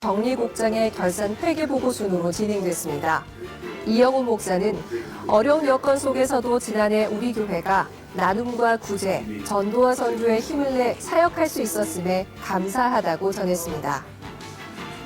격리국장의 결산 회계보고 순으로 진행됐습니다. 이영훈 목사는 어려운 여건 속에서도 지난해 우리 교회가 나눔과 구제, 전도와 선교에 힘을 내 사역할 수 있었음에 감사하다고 전했습니다.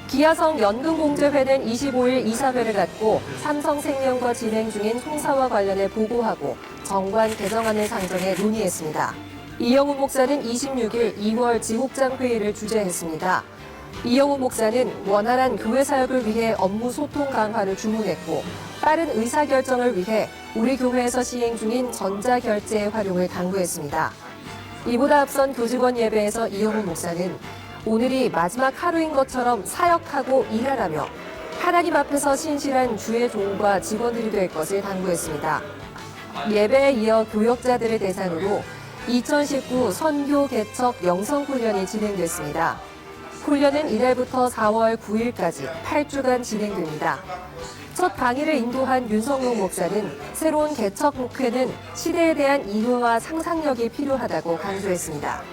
기아성 연금공제회는 25일 이사회를 갖고 삼성생명과 진행 중인 홍사와 관련해 보고하고 정관 개정안을 상정해 논의했습니다. 이영훈 목사는 26일 2월 지국장 회의를 주재했습니다. 이영훈 목사는 원활한 교회 사역을 위해 업무 소통 강화를 주문했고 빠른 의사결정을 위해 우리 교회에서 시행 중인 전자결제의 활용을 당부했습니다. 이보다 앞선 교직원 예배에서 이영훈 목사는 오늘이 마지막 하루인 것처럼 사역하고 일하라며 하나님 앞에서 신실한 주의 종과 직원들이 될 것을 당부했습니다. 예배에 이어 교역자들을 대상으로 2019 선교 개척 영성훈련이 진행됐습니다. 훈련은 이달부터 4월 9일까지 8주간 진행됩니다. 첫 강의를 인도한 윤성용 목사는 새로운 개척 목회는 시대에 대한 이해와 상상력이 필요하다고 강조했습니다.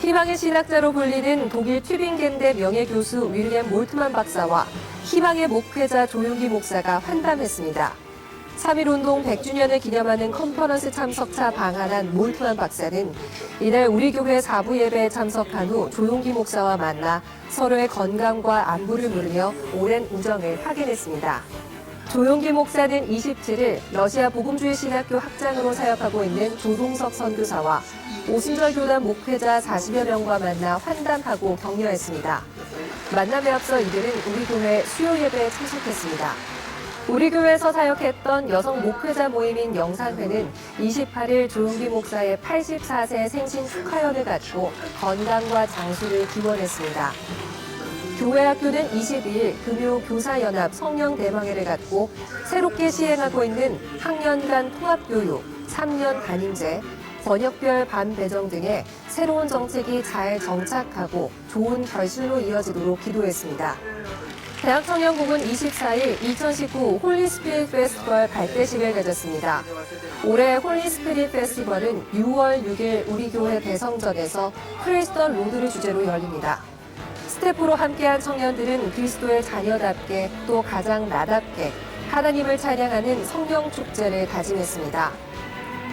희망의 신학자로 불리는 독일 튜빙겐대 명예교수 윌리엄 몰트만 박사와 희망의 목회자 조용기 목사가 환담했습니다. 3.1운동 100주년을 기념하는 컨퍼런스 참석차 방한한 몰트만 박사는 이날 우리 교회 4부 예배에 참석한 후 조용기 목사와 만나 서로의 건강과 안부를 물으며 오랜 우정을 확인했습니다. 조용기 목사는 27일 러시아 복음주의 신학교 학장으로 사역하고 있는 조동석 선교사와 오순절 교단 목회자 40여 명과 만나 환담하고 격려했습니다. 만남에 앞서 이들은 우리 교회 수요 예배에 참석했습니다. 우리 교회에서 사역했던 여성 목회자 모임인 영상회는 28일 조용기 목사의 84세 생신 축하연을 갖고 건강과 장수를 기원했습니다. 교회 학교는 22일 금요교사연합 성령대망회를 갖고 새롭게 시행하고 있는 학년간 통합교육, 3년 담임제, 번역별 반 배정 등의 새로운 정책이 잘 정착하고 좋은 결실로 이어지도록 기도했습니다. 대학청년국은 24일 2019 홀리스피릿 페스티벌 발대식을 가졌습니다. 올해 홀리스피릿 페스티벌은 6월 6일 우리 교회 대성전에서 크리스턴 로드를 주제로 열립니다. 스태프로 함께한 청년들은 그리스도의 자녀답게 또 가장 나답게 하나님을 찬양하는 성령 축제를 다짐했습니다.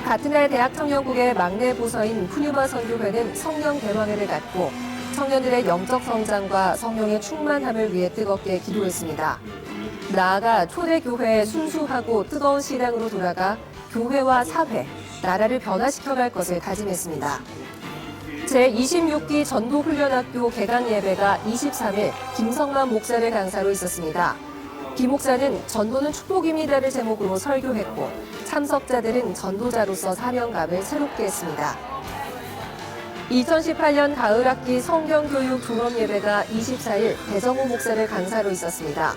같은 날 대학청년국의 막내 부서인 푸뉴바 선교회는 성령 대망회를 갖고 청년들의 영적 성장과 성령의 충만함을 위해 뜨겁게 기도했습니다. 나아가 초대교회의 순수하고 뜨거운 신앙으로 돌아가 교회와 사회, 나라를 변화시켜갈 것을 다짐했습니다. 제26기 전도훈련학교 개강 예배가 23일 김성만 목사를 강사로 있었습니다. 김 목사는 전도는 축복입니다를 제목으로 설교했고 참석자들은 전도자로서 사명감을 새롭게 했습니다. 2018년 가을 학기 성경교육 졸업 예배가 24일 배정호 목사를 강사로 있었습니다.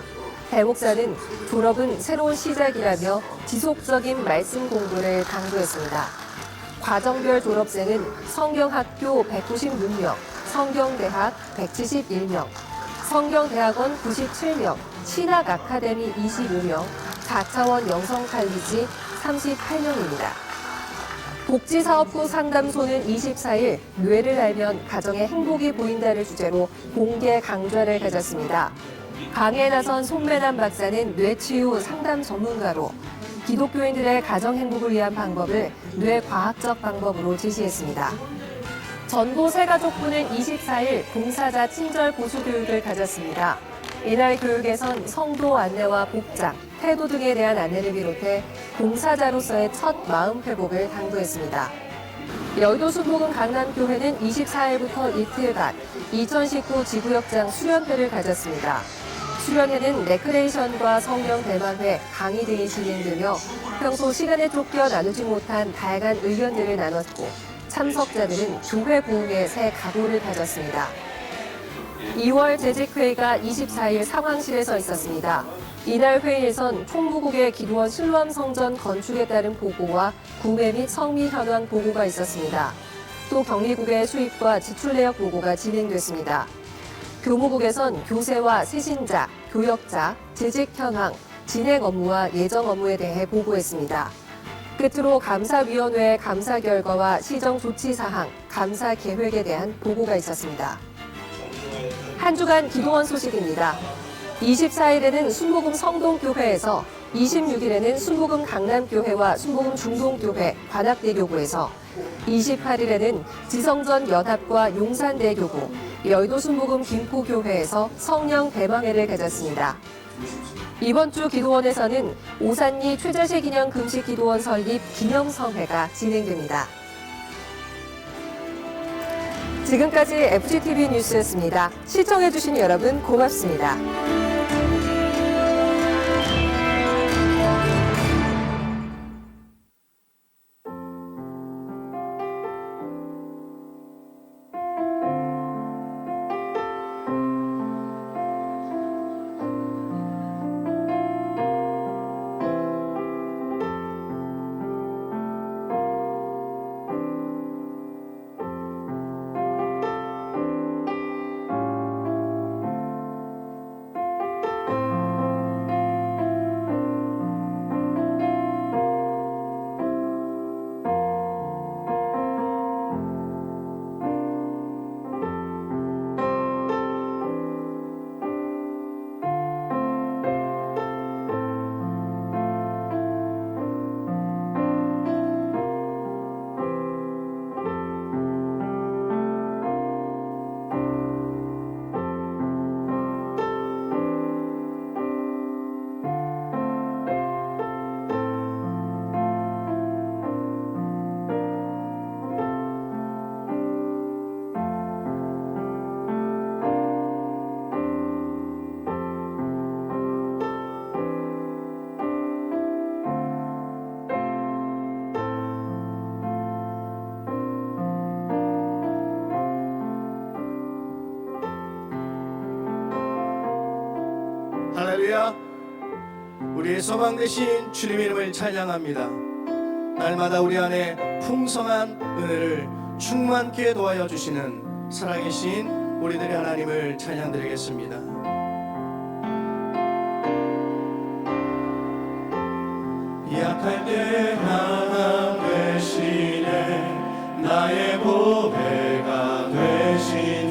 배 목사는 졸업은 새로운 시작이라며 지속적인 말씀 공부를 강조했습니다. 과정별 졸업생은 성경학교 196명, 성경대학 171명, 성경대학원 97명, 신학아카데미 25명, 4차원 영성칼리지 38명입니다. 복지사업부 상담소는 24일 뇌를 알면 가정에 행복이 보인다를 주제로 공개 강좌를 가졌습니다. 강의에 나선 손매남 박사는 뇌치유 상담 전문가로 기독교인들의 가정 행복을 위한 방법을 뇌과학적 방법으로 제시했습니다. 전도 새가족부는 24일 봉사자 친절 보수 교육을 가졌습니다. 이날 교육에선 성도 안내와 복장, 태도 등에 대한 안내를 비롯해 봉사자로서의 첫 마음 회복을 당부했습니다. 여의도 순복음 강남교회는 24일부터 이틀간 2019 지구역장 수련회를 가졌습니다. 수련회는 레크레이션과 성령 대만회, 강의 등이 진행되며 평소 시간에 쫓겨 나누지 못한 다양한 의견들을 나눴고 참석자들은 교회 부흥에 새 각오를 다졌습니다. 2월 재직회의가 24일 상황실에서 있었습니다. 이날 회의에선 총무국의 기도원 실로암 성전 건축에 따른 보고와 구매 및 성미 현황 보고가 있었습니다. 또 격리국의 수입과 지출 내역 보고가 진행됐습니다. 교무국에선 교세와 세신자, 교역자, 재직 현황, 진행 업무와 예정 업무에 대해 보고했습니다. 끝으로 감사위원회의 감사 결과와 시정 조치 사항, 감사 계획에 대한 보고가 있었습니다. 한 주간 기도원 소식입니다. 24일에는 순복음 성동교회에서, 26일에는 순복음 강남교회와 순복음 중동교회, 관악대교구에서, 28일에는 지성전 연합과 용산대교구, 여의도 순복음 김포교회에서 성령 대방회를 가졌습니다. 이번 주 기도원에서는 오산리 최자식 기념 금식 기도원 설립 기념성회가 진행됩니다. 지금까지 FGTV 뉴스였습니다. 시청해주신 여러분 고맙습니다. 할렐루야. 우리의 소망 되신 주님의 이름을 찬양합니다. 날마다 우리 안에 풍성한 은혜를 충만케 도와여 주시는 살아계신 우리들의 하나님을 찬양드리겠습니다. 약할 때 강함 되시네 나의 보배가 되신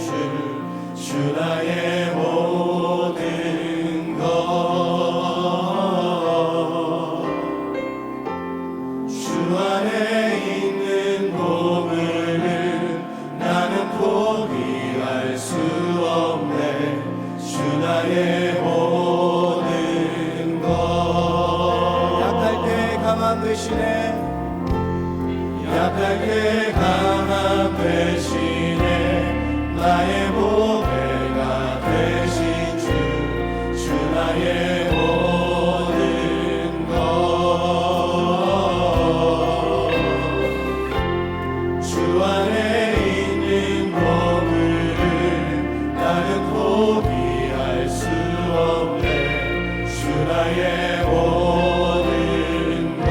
주 나의 모든 것 주 안에 있는 보물을 나는 포기할 수 없네 주 나의 모든 것 약할 때 강함 되시네 약할 때 강함 되시네 나의 보배가 되신 주 나의 모든 것 주 안에 있는 보물을 나는 포기할 수 없네 주 나의 모든 것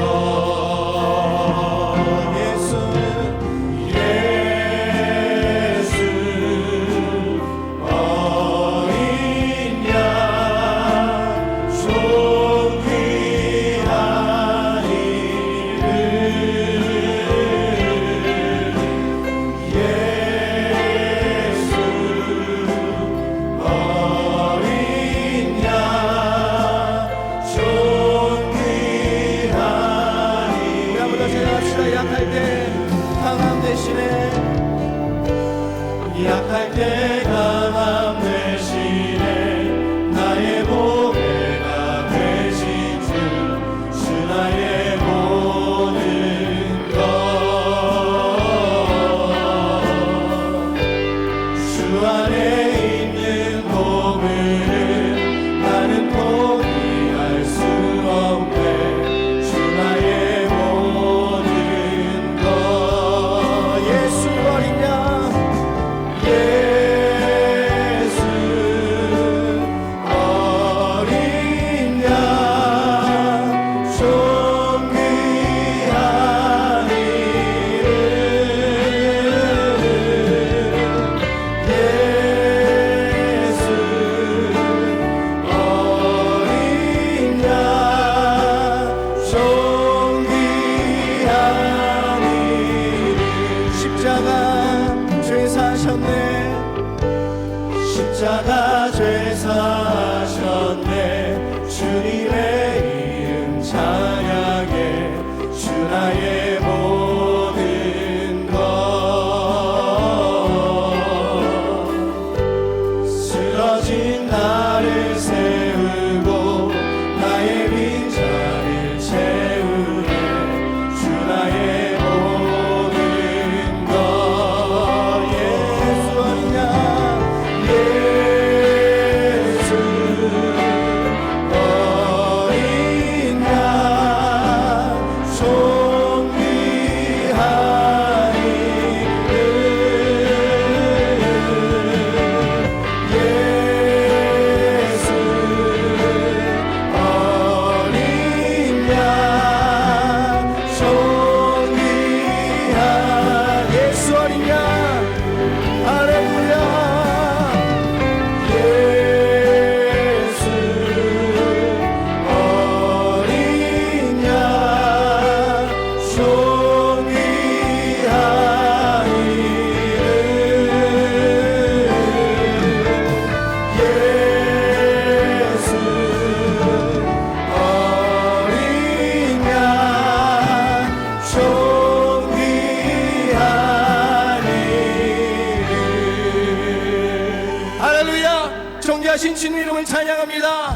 주님 이름을 찬양합니다.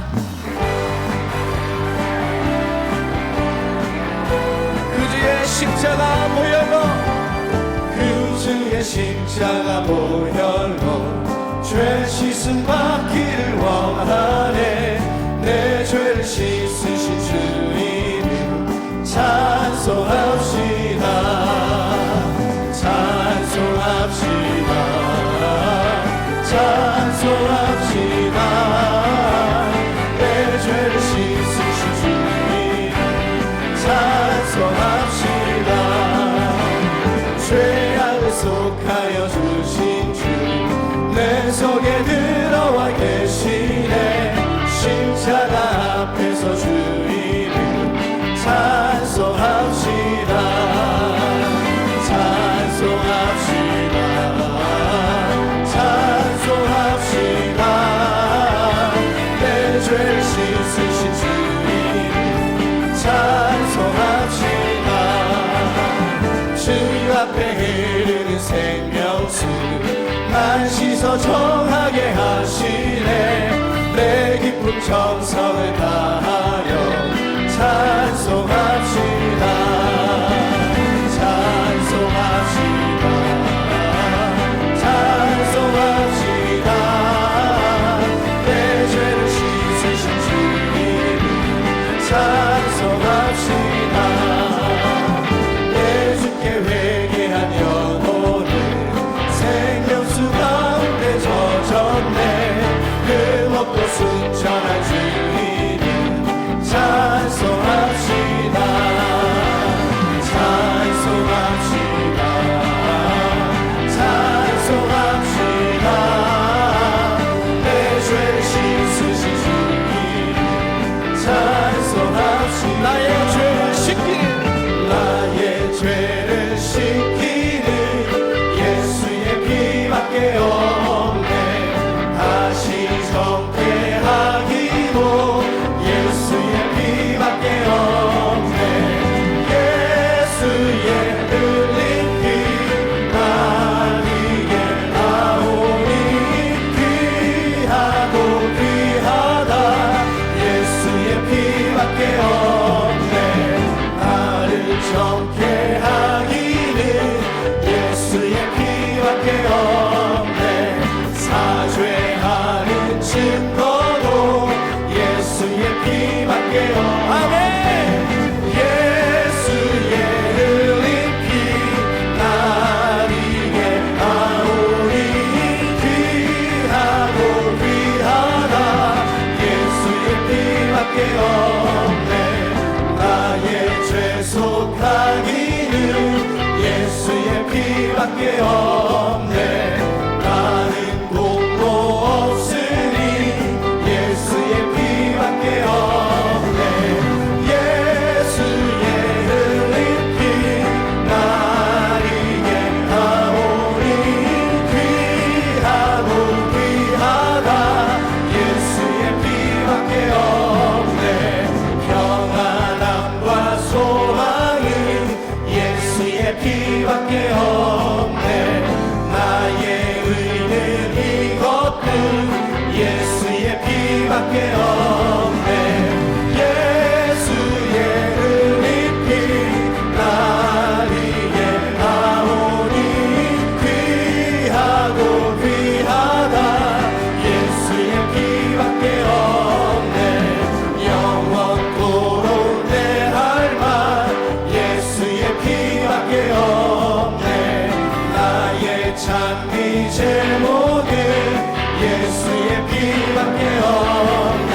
그 주의 십자가 보혈로 그 주의 십자가 보혈로 죄 씻음 받기를 원하네. 내 죄를 씻으신 주 이름 찬송합시다. 찬송합시다. 찬송합시다. 내 죄를 씻으신 주 이름 찬송합시다. 죄악을 속하여 주신 주 내 속에 들어와 계시네. 십자가 앞에서 주 이름 찬송합시다. 찬송합시다. 찬송합시다. 내 죄를 씻으신 주 이름 찬송합시다. 주 앞에 흐르는 생명수 날 씻어 정하게 하시네. 내 기쁨 정성을 다하여 찬송합시다. 찬송합시다. 찬송합시다. 내 죄를 씻으신 주 이름 찬송합시다. 내 주께 회개한 영혼을 생명수 가운데 젖었네. 그 먹고 순전한 주 이름 찬송합시다. 찬송합시다. 찬송합시다. 내 죄를 씻으신 주 이름 찬송합시다. 나의 죄를 씻기는 나의 죄를 씻기는 예수의 피밖에 없네. 다시 정죄하기도 예수의 피밖에 없네. 예수의 흘린 피 날 위해 나오니 귀하고 귀하다. 예수의 피밖에 없네. 나를 정죄하기는 예수의 피밖에 없네. 사죄하는 증거도 예수의 피밖에 없네. 아멘. 예수의 흘린 피 날 위해 나오니 귀하고 귀하다. 예수의 피밖에 없네. 나의 죄 속하기는 예수의 피밖에 없네. 나는 공로 없으니 예수의 피밖에 없네. 예수의 흘린 피 날 위해 나오니 귀하고 귀하다. 예수의 피밖에 없네. 평안함과 소망은 예수의 피밖에 없네. 나의 의는 이것뿐 예수의 피밖에 없네. 예수의 흘린 피 날 위해 나오니 귀하고 귀하다. 예수의 피밖에 없네. 영원토록 내 할 말 예수의 피밖에 없네. 나의 찬미 제목은 예수의 피밖에 없네.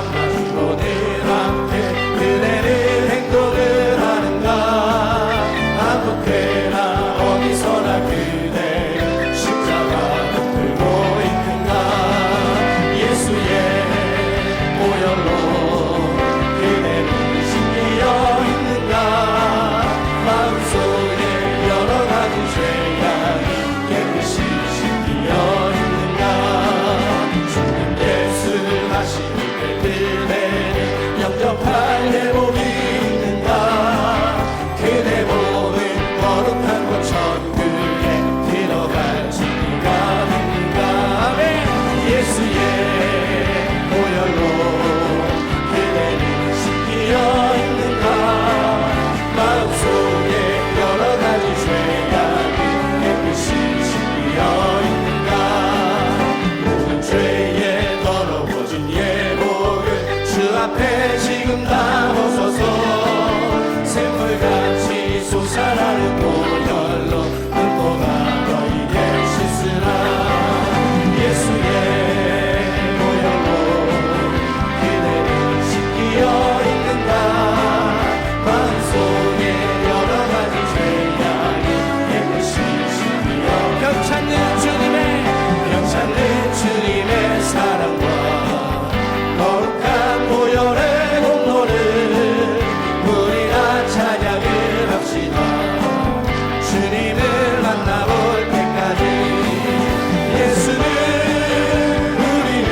밤낮으로 늘 함께 그대는 행동을 하는가 아무 때나 어디서나 그대 십자가 들고 있는가 예수의 보혈로 그대는 신기어 있는가 마음속에 여러 가지 죄악이 깨끗이 신기어 있는가 주님 예수 하시는 그대는 영접할 회복이 있는가 그대 몸은 거룩한 곳 천국에 들어갈 준비가 있는가 아멘 예수의 보혈로 그대는 신기어 있는가 마음속에 여러 가지 죄악이 깨끗이 신기어 있는가 모든 죄에 더러워진 예복을 주 앞에 지금 다 벗어서 샘물같이 솟아나는 보혈로 눈보가 너희의 씻으라 예수의 보혈로 그대는 신기어 있는가 마음속에 여러 가지 죄악이 깨끗이 신기어 병찾는 주님의 사랑과 거룩한 보혈의 공로를 우리가 찬양을 합시다 주님을 만나볼 때까지 예수는 우리를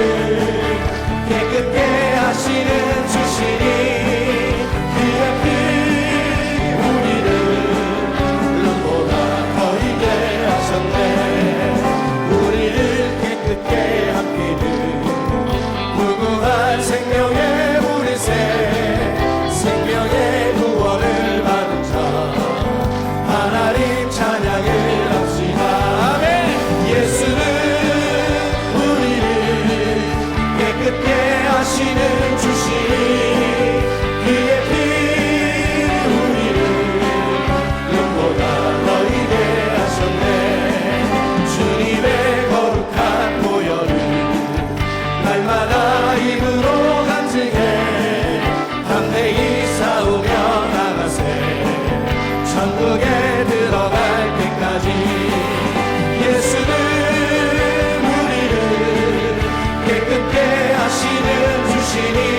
깨끗게 하시는 주시니 그의 피 우리를 눈보다 더 이게 하셨네 우리를 깨끗게 함께는 무궁한 생명의 우리새 생명의 구원을 받은 자 하나님 찬양을 합시다 아멘 예수는 우리를 깨끗게 하시는 주시니 그의 피 우리를 눈보다 너희게 하셨네 주님의 거룩한 보혈을 날마다 입으로 간직해 담대히 싸우며 나가세 천국에 들어갈 때까지 예수는 우리를 깨끗게 하시는 주시니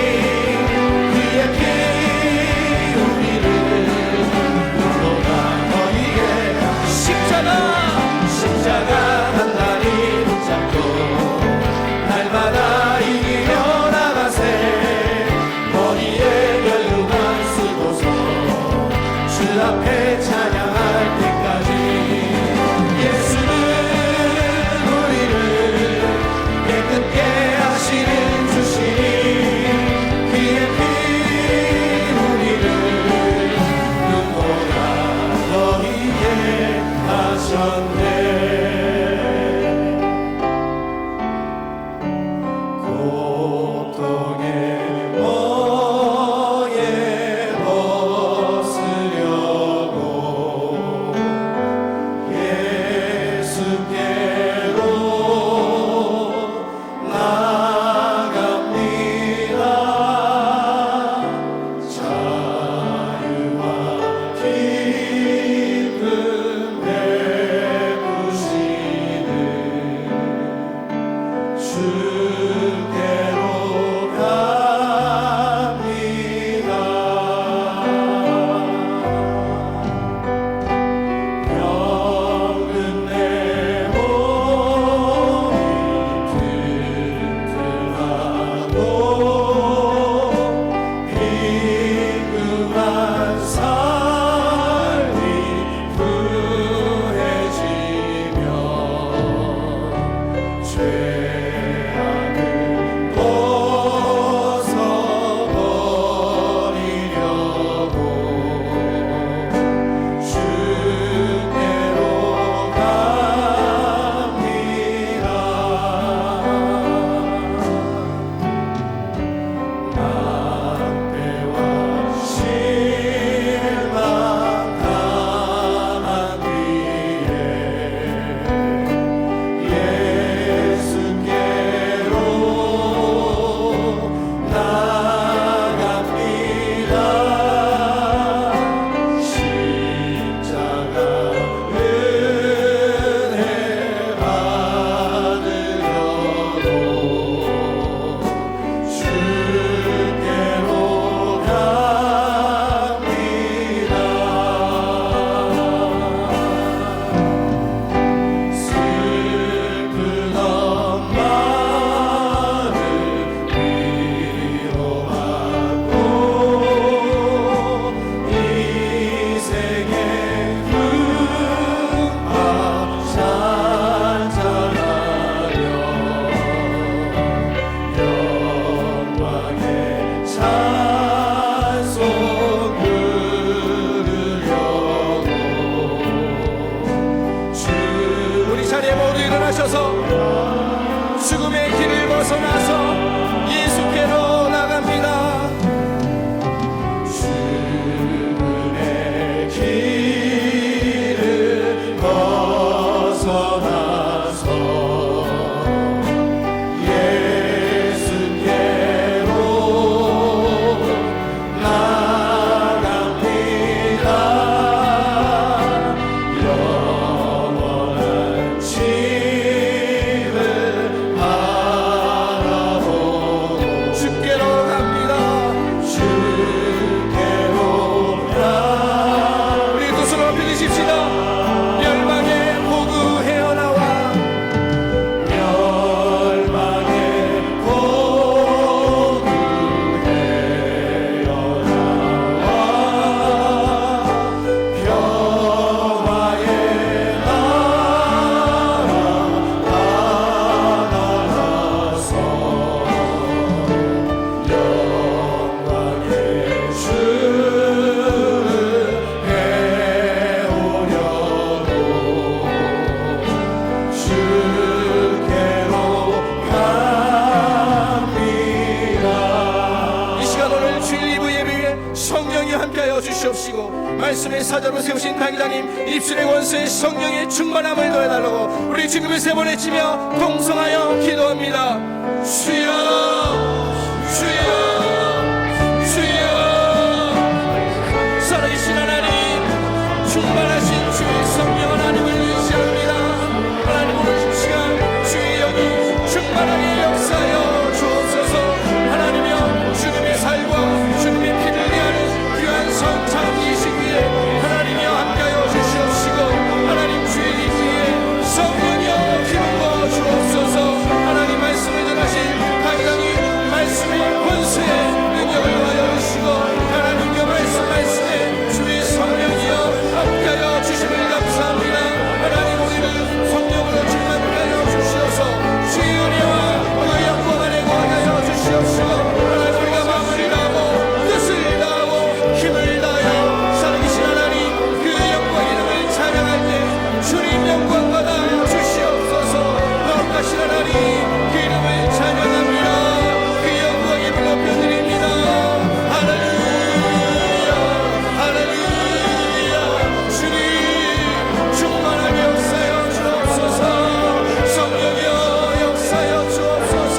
주시고 말씀의 사자로 세우신 당장님 입술의 권세의 성령의 충만함을 더해달라고 우리 주님을 세 번 외치며 동성하여 기도합니다. 주여 주여 주여 살아계신 하나님 충만하신 주의 성령 하나님을 의지합니다. 하나님 오늘 이 시간 주의 영이 충만하게 역사하여 주옵소서. 하나님이여 주님의 살과 주님의 피를 위하는 귀한 성참 이 시기에 하나님이여 함께하여 주시옵시고 하나님 주의 입위에 성령이여 기름 부어 주옵소서. 하나님 말씀을 전하신 당장이 말씀의 권세에 능력을 더하여 주시고 하나님의 말씀에 주의 성령이여 함께하여 주심을 감사합니다. 하나님 우리를 성령으로 충만케 하여 주시옵소서. 주의 은혜와 그의 영광 안에 거하게 하여 주시옵시고 하나님 우리가 마음을 다하고 뜻을 다하고 힘을 다하여 살아계신 하나님 그의 영광 이름을 찬양할 때 주님 영광 받아 주시옵소서. 거룩하신 하나님 그 이름을 찬양합니다. 그 영광 이름을 높여드립니다. 할렐루야 할렐루야 주님 충만하게 역사여 주옵소서. 성령이여 역사여 주옵소서.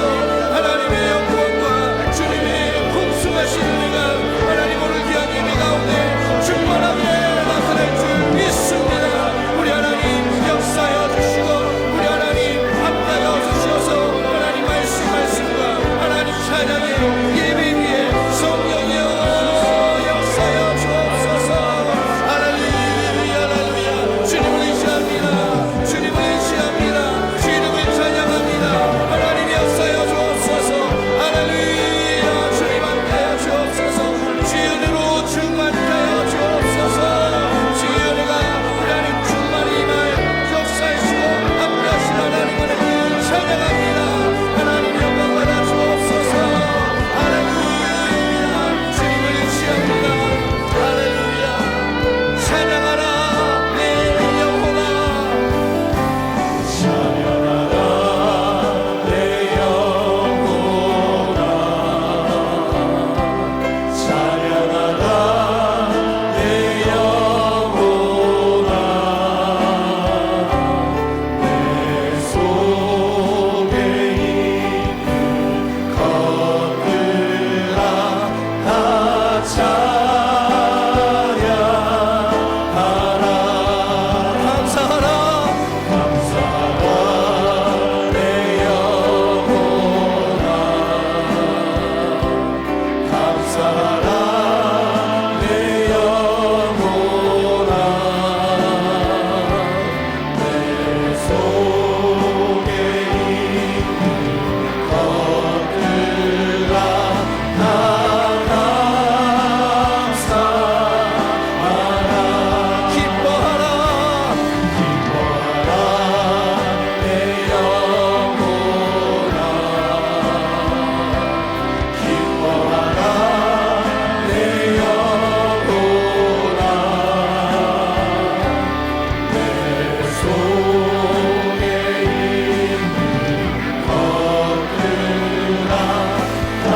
하나님의 영광과 주님의 풍성하신 은혜가 하나님 오늘 귀한 예배 가운데 충만하게 나타날 줄 믿습니다. 우리 하나님 역사여 주시고 우리 하나님 함께하여 주시어서 하나님 말씀과 하나님 찬양의 예배 위에 성령이여 역사여 주옵소서. 할렐루야 할렐루야 주님을 의지합니다. 주님을 의지합니다. 주님을 찬양합니다. 하나님 역사여 주옵소서. 할렐루야 주님 함께하여 주옵소서. 주의 은혜로 충만케 하여 주옵소서. 주의 은혜가 우리 하나님 충만히 임할 역사하시고 함께하신 하나님을 찬양합니다. 하나님 영광 받아 주옵소서. 할렐루야 주님을 의지합니다. 할렐루야 찬양하라 내 영혼아 찬양하라 내 영혼아 찬양하라 내 영혼아 내 속에 있는 것들아 다 찬양하라. 감사하라 감사하라 내 영혼아 감사하라 내 영혼아 내 속에 있는 것들아 다 감사하라. 기뻐하라 기뻐하라 내 영혼아 기뻐하라 내 영혼아 내 속에 있는 것들아 다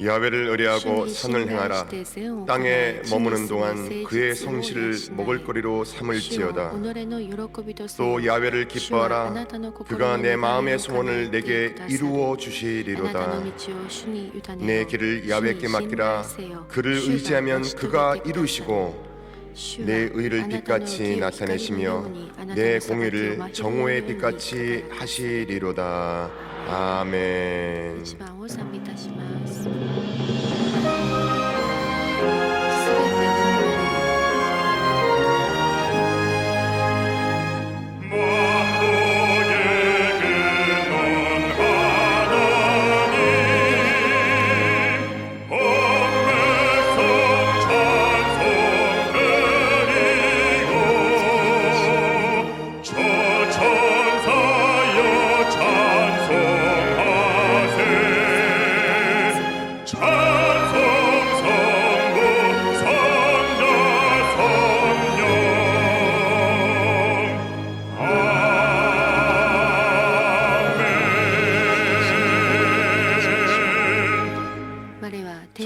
야훼를 의뢰하고 선을 행하라. 땅에 머무는 동안 그의 성실을 먹을거리로 삼을지어다. 또 야훼를 기뻐하라. 그가 내 마음의 소원을 내게 이루어 주시리로다. 내 길을 야훼께 맡기라. 그를 의지하면 그가 이루시고 내 의를 빛같이 나타내시며 내 공의를 정오의 빛같이 하시리로다. 아멘. 一番を賛美いたします。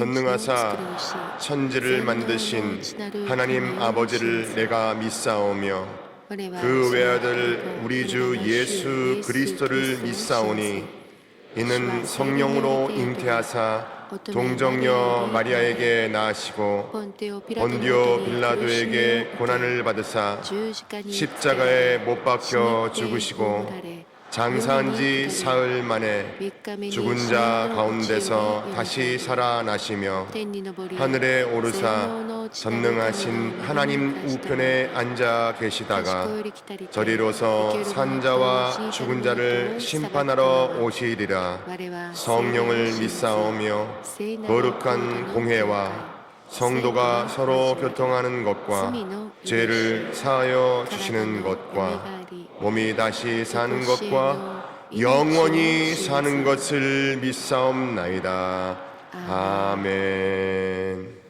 전능하사 천지를 만드신 하나님 아버지를 내가 믿사오며 그 외아들 우리 주 예수 그리스도를 믿사오니 이는 성령으로 잉태하사 동정녀 마리아에게 낳으시고 본디오 빌라도에게 고난을 받으사 십자가에 못 박혀 죽으시고 장사한 지 사흘 만에 죽은 자 가운데서 다시 살아나시며 하늘에 오르사 전능하신 하나님 우편에 앉아 계시다가 저리로서 산자와 죽은 자를 심판하러 오시리라. 성령을 믿사오며 거룩한 공회와 성도가 서로 교통하는 것과 죄를 사하여 주시는 것과 몸이 다시 사는 것과 영원히 사는 것을 믿사옵나이다. 아멘.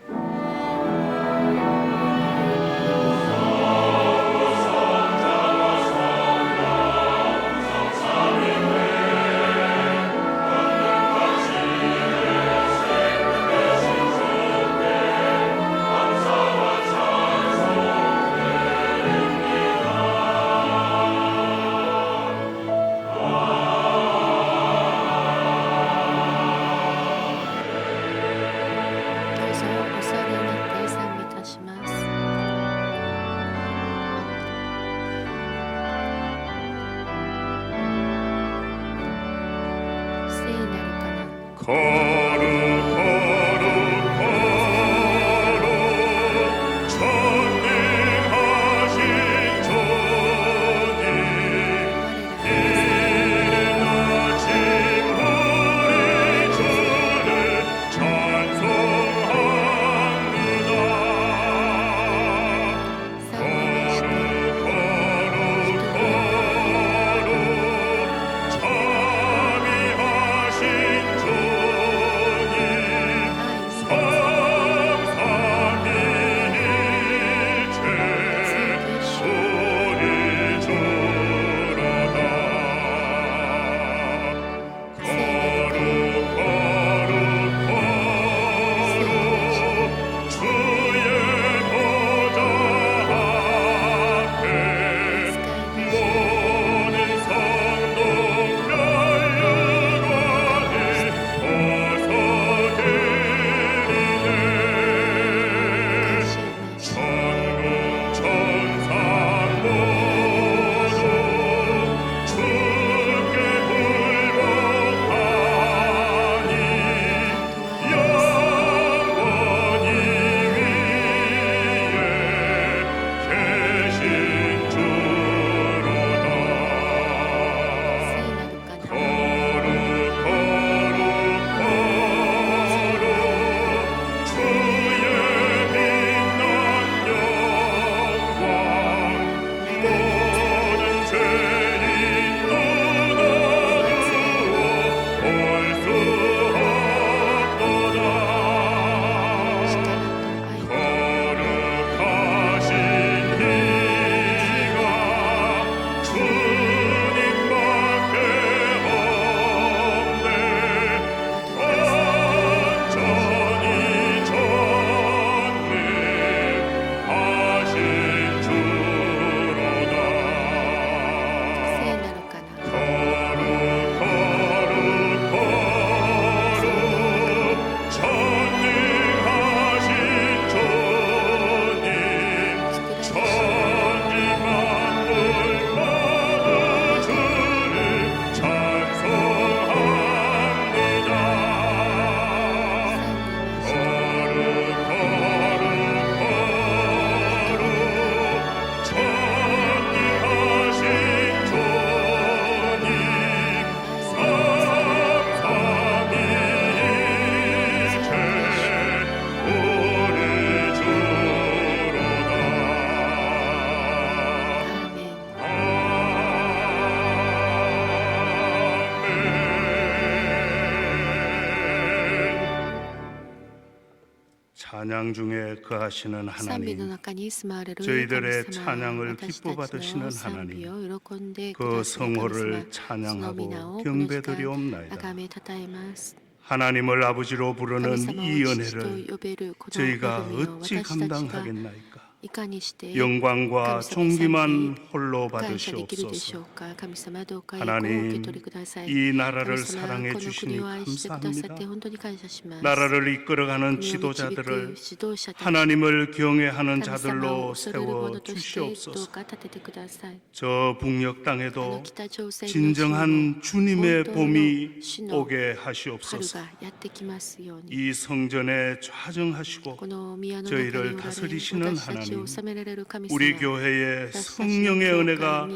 찬양 중에 거하시는 賛美の 하나님, 中に住まわれる 저희들의 神様 찬양을 私 기뻐 たち 받으시는 の賛美 하나님, を喜んでく 그 ださる神様 성호를 その皆 찬양하고 をこの時間 경배드리옵나이다. 崇めたたえます 하나님을 아버지로 神 부르는 様を 이 父と 은혜를 呼べるこの 저희가 恵みを 어찌 私たちが 감당하겠나이까? いかにして 영광과 神様 존귀만 홀로 感謝できるでし 받으시옵소서. ょうか。神様どうか栄光を受け 하나님, 取りください。 이 나라를 神様 사랑해 この 주시니 国を愛してくださって 감사합니다. 本当に感謝します。 나라를 이끌어가는 国を導く 지도자들을 指導者たち 하나님을 경외하는 神様を 자들로 恐れる者 세워 としてどう 주시옵소서. か立ててください。 저 북녘 あの 땅에도 北朝鮮の 진정한 주님의 本当の 봄이 主の 오게 春 하시옵소서. がやってきますように。 이 성전에 좌정하시고 この宮の中にお 저희를 られる 다스리시는 私たちを 하나님, 治められる神様。 우리 교회에 성령의 은혜가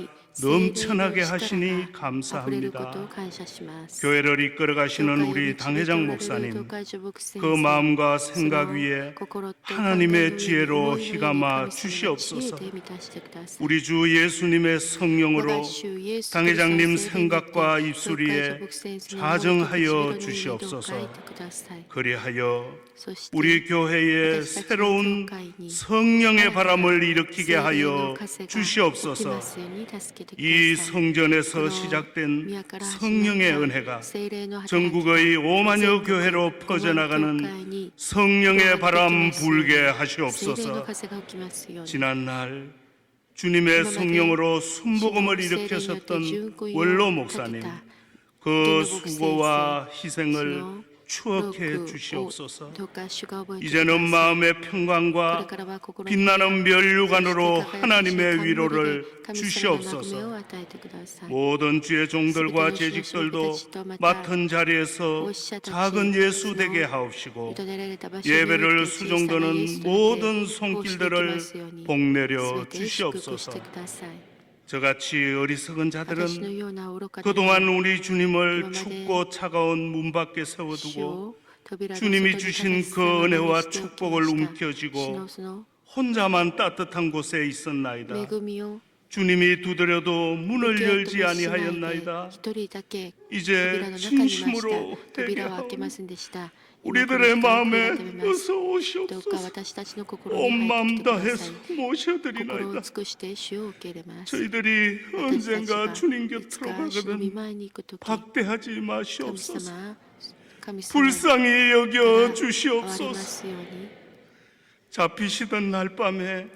넘쳐나게 하시니 감사합니다. 교회를 이끌어 가시는 우리 당회장 목사님, 그 마음과 생각 위에 하나님의 지혜로 휘감아 주시옵소서. 우리 주 예수님의 성령으로 당회장님 생각과 입술위에 좌정하여 주시옵소서. 그리하여 우리 교회에 새로운 성령의 바람을 일으키게 하여 주시옵소서. 이 성전에서 시작된 성령의 은혜가 전국의 5만여 교회로 퍼져나가는 성령의 바람 불게 하시옵소서. 지난날 주님의 성령으로 순복음을 일으키셨던 원로 목사님, 그 수고와 희생을 추억해 주시옵소서. 이제는 마음의 평강과 빛나는 면류관으로 하나님의 위로를 주시옵소서. 모든 주의 종들과 재직들도 맡은 자리에서 작은 예수 되게 하옵시고 예배를 수종드는 모든 손길들을 복내려 주시옵소서. 저같이 어리석은 자들은 그동안 우리 주님을 춥고 차가운 문 밖에 세워두고 주님이 주신 그 은혜와 축복을 움켜쥐고 혼자만 따뜻한 곳에 있었나이다. 주님이 두드려도 문을 열지 아니하였나이다. 이제 진심으로 회개하옵니다. 우리들의 마음에 어서 오시옵소서. 온 마음 다해서 모셔드리나이다. 저희들이 언젠가 주님 곁으로 가거든 박대하지 마시옵소서. 불쌍히 여겨 주시옵소서. 잡히시던 날 밤에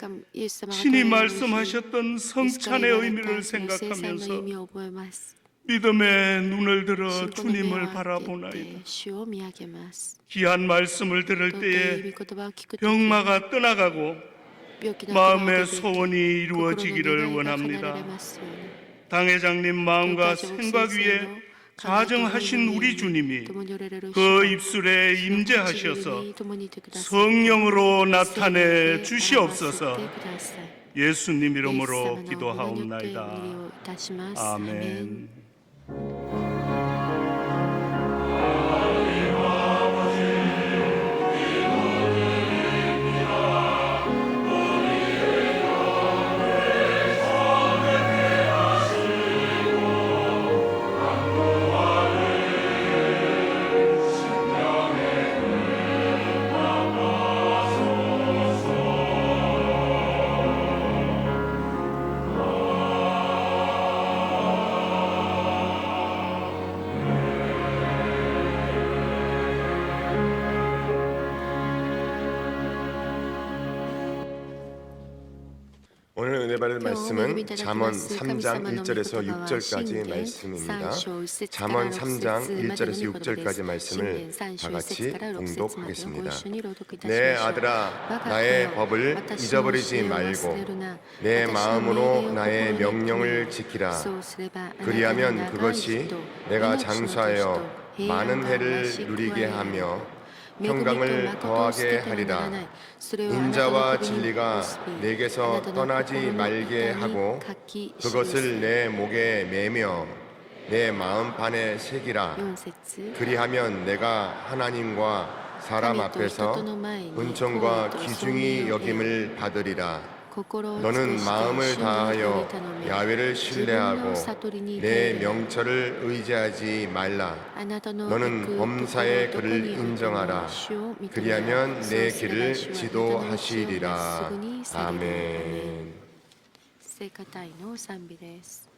신이 말씀하셨던 성찬의 의미를 생각하면서 믿음의 눈을 들어 주님을 바라보나이다. 귀한 말씀을 들을 때에 병마가 떠나가고 마음의 소원이 이루어지기를 원합니다. 당회장님 마음과 생각 위에 좌정하신 우리 주님이 그 입술에 임재하셔서 성령으로 나타내 주시옵소서. 예수님 이름으로 기도하옵나이다. 아멘. 오늘 은혜 받을 말씀은 잠언 3장 1절에서 6절까지 말씀입니다. 잠언 3장 1절에서 6절까지 말씀을 다 같이 봉독하겠습니다. 내 아들아, 나의 법을 잊어버리지 말고 내 마음으로 나의 명령을 지키라. 그리하면 그것이 내가 장수하여 많은 해를 누리게 하며 평강을 더하게 하리라. 인자와 진리가 내게서 떠나지 말게 하고 그것을 내 목에 매며 내 마음판에 새기라. 그리하면 내가 하나님과 사람 앞에서 은총과 귀중히 여김을 받으리라. 너는 마음을 다하여 야훼를 신뢰하고 내 명철을 의지하지 말라. 너는 범사의 그를 인정하라. 그리하면 내 길을 지도하시리라. 아멘. 聖歌隊の賛美です。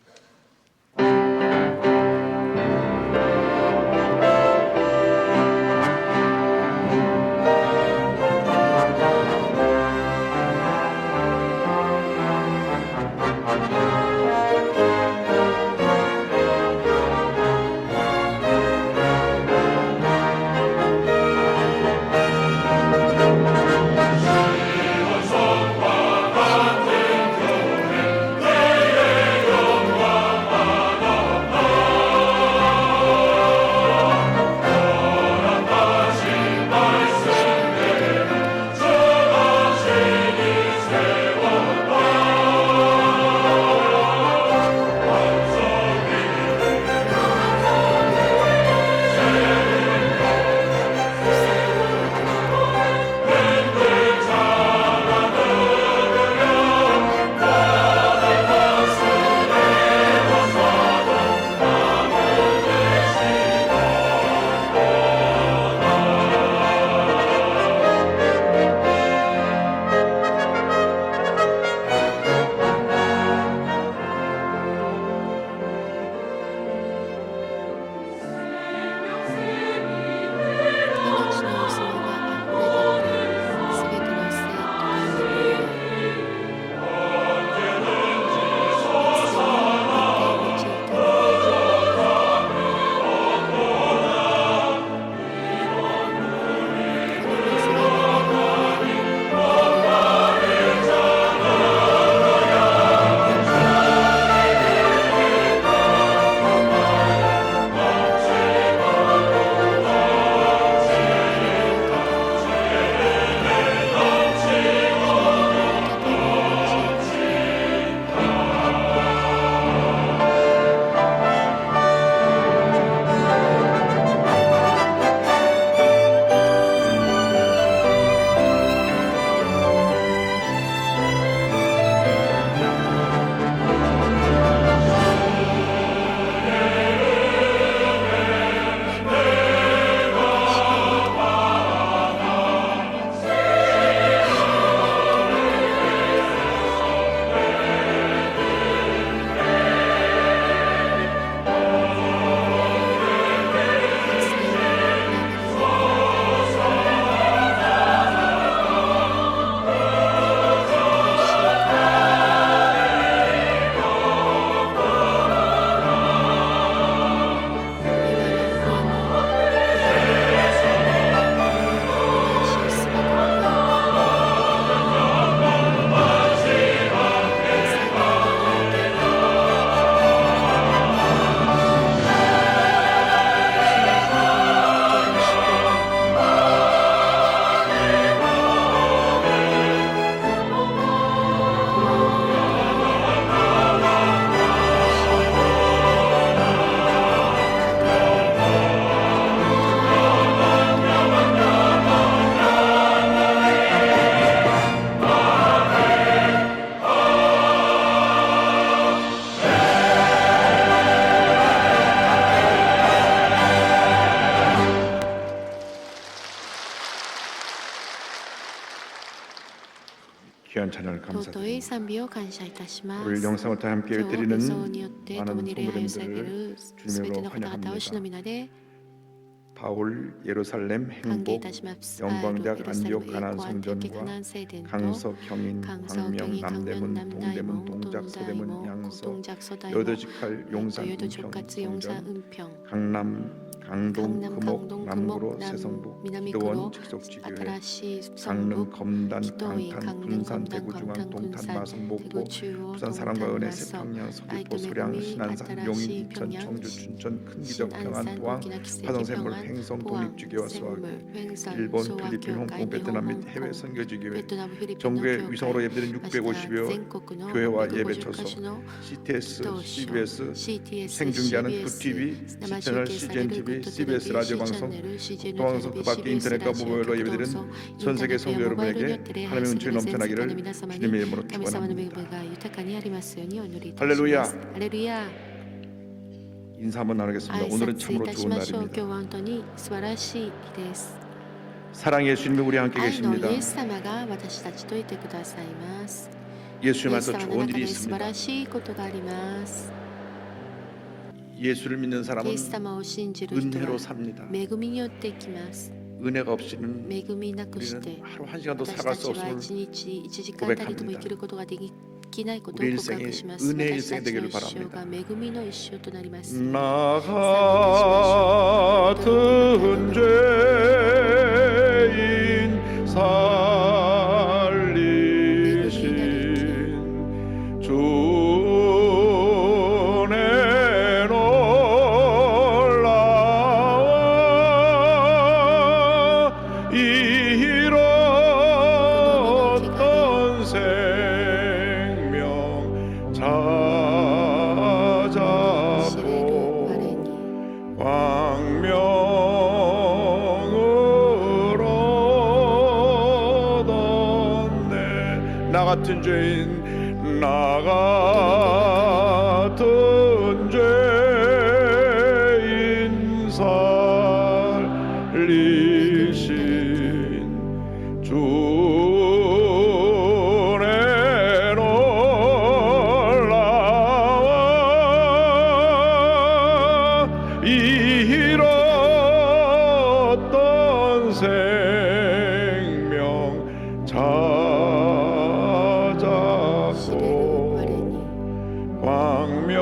귀한 찬양을 尊い 감사드립니다. 賛美を感謝いたします。 우리 영상을 통해 함께 今日 드리는 放送によって共 많은 に礼拝をされてい 성도님들을 るすべて 주님으로 の方々を主の 환영합니다. 皆で 바울 예루살렘 歓迎い 행복 たします。 영광대학 エルサレム 안디옥 가나안 栄光安定 성전과 カナン聖殿と 강서 경인 강서 광명 경인 남대문 강명 동대문 남다이몬 동작 서대문 동다이몬 양서 동작 서다이몬 여도직할 용산 여도 은평 족같이 용산 성전 은평 강남 강동 강남 금옥 강동 남구로 금옥 세성북 미나미 기도원 구로 직속지교회 아트라시 강릉 습성북 검단 기도이 강탄 강릉 군산 검단 대구 중앙 광탄 동탄 군산 마성 목포 대구 주요 부산 사랑과 동탄 은혜 마성 세평양 서귀포 아이도 소량 메구미 신안산 아따라시 용인 인천 평양 청주 춘천 큰기적 평안 신안산 포항 오기나 기세기 화성샘물 평안 행성 포항, 독립주교와 수학, 생물, 횡설, 일본, 소학, 필리핀, 홍콩, 교회, 베트남 및 홍콩, 해외 선교지교회, 베트남, 필리핀, 전국의 교회, 위성으로 예배드린 650여 교회와 예배 초소, CTS, CBS, 생중계하는 굿TV, C채널, CGNTV, CBS 라디오 방송, 국도방송 그 밖에 인터넷과 모바일로 예배드린 전 세계 성도 여러분에게 하나님의 은총이 넘쳐나기를 주님의 이름으로 축원합니다. 할렐루야. 할렐루야. 인사 한번 나누겠습니다. 오늘은 참으로 좋은 날입니다. 사랑의 예수님이 우리 함께 愛の 계십니다. イエス様が私たちといてくださいます。 예수님 イエス 안에서 様の 좋은 中 일이 で素晴 있습니다. らしいことがあります。 예수를 믿는 イ 사람은 エス様を信じる人 은혜로 は 삽니다. 恵みによって生きます。 은혜가 없이는 恵みなくして 우리는 하루 한 시간도 私 살아갈 た 수 ちは 없음을 一日一時間たりとも生きることができないことを 우리 告白 일생이 します。 은혜의 私た 일생이 ちの 되기를 一生 바랍니다. が恵みの一生となります。 나 같은 죄인 살리신 주의 놀라워 잃었던 생명 찾아보 광명을 얻었네. 나 같은 죄인 나 같은 죄인 살리신 주의 놀라워 잃었던 생명 찾았고 광명을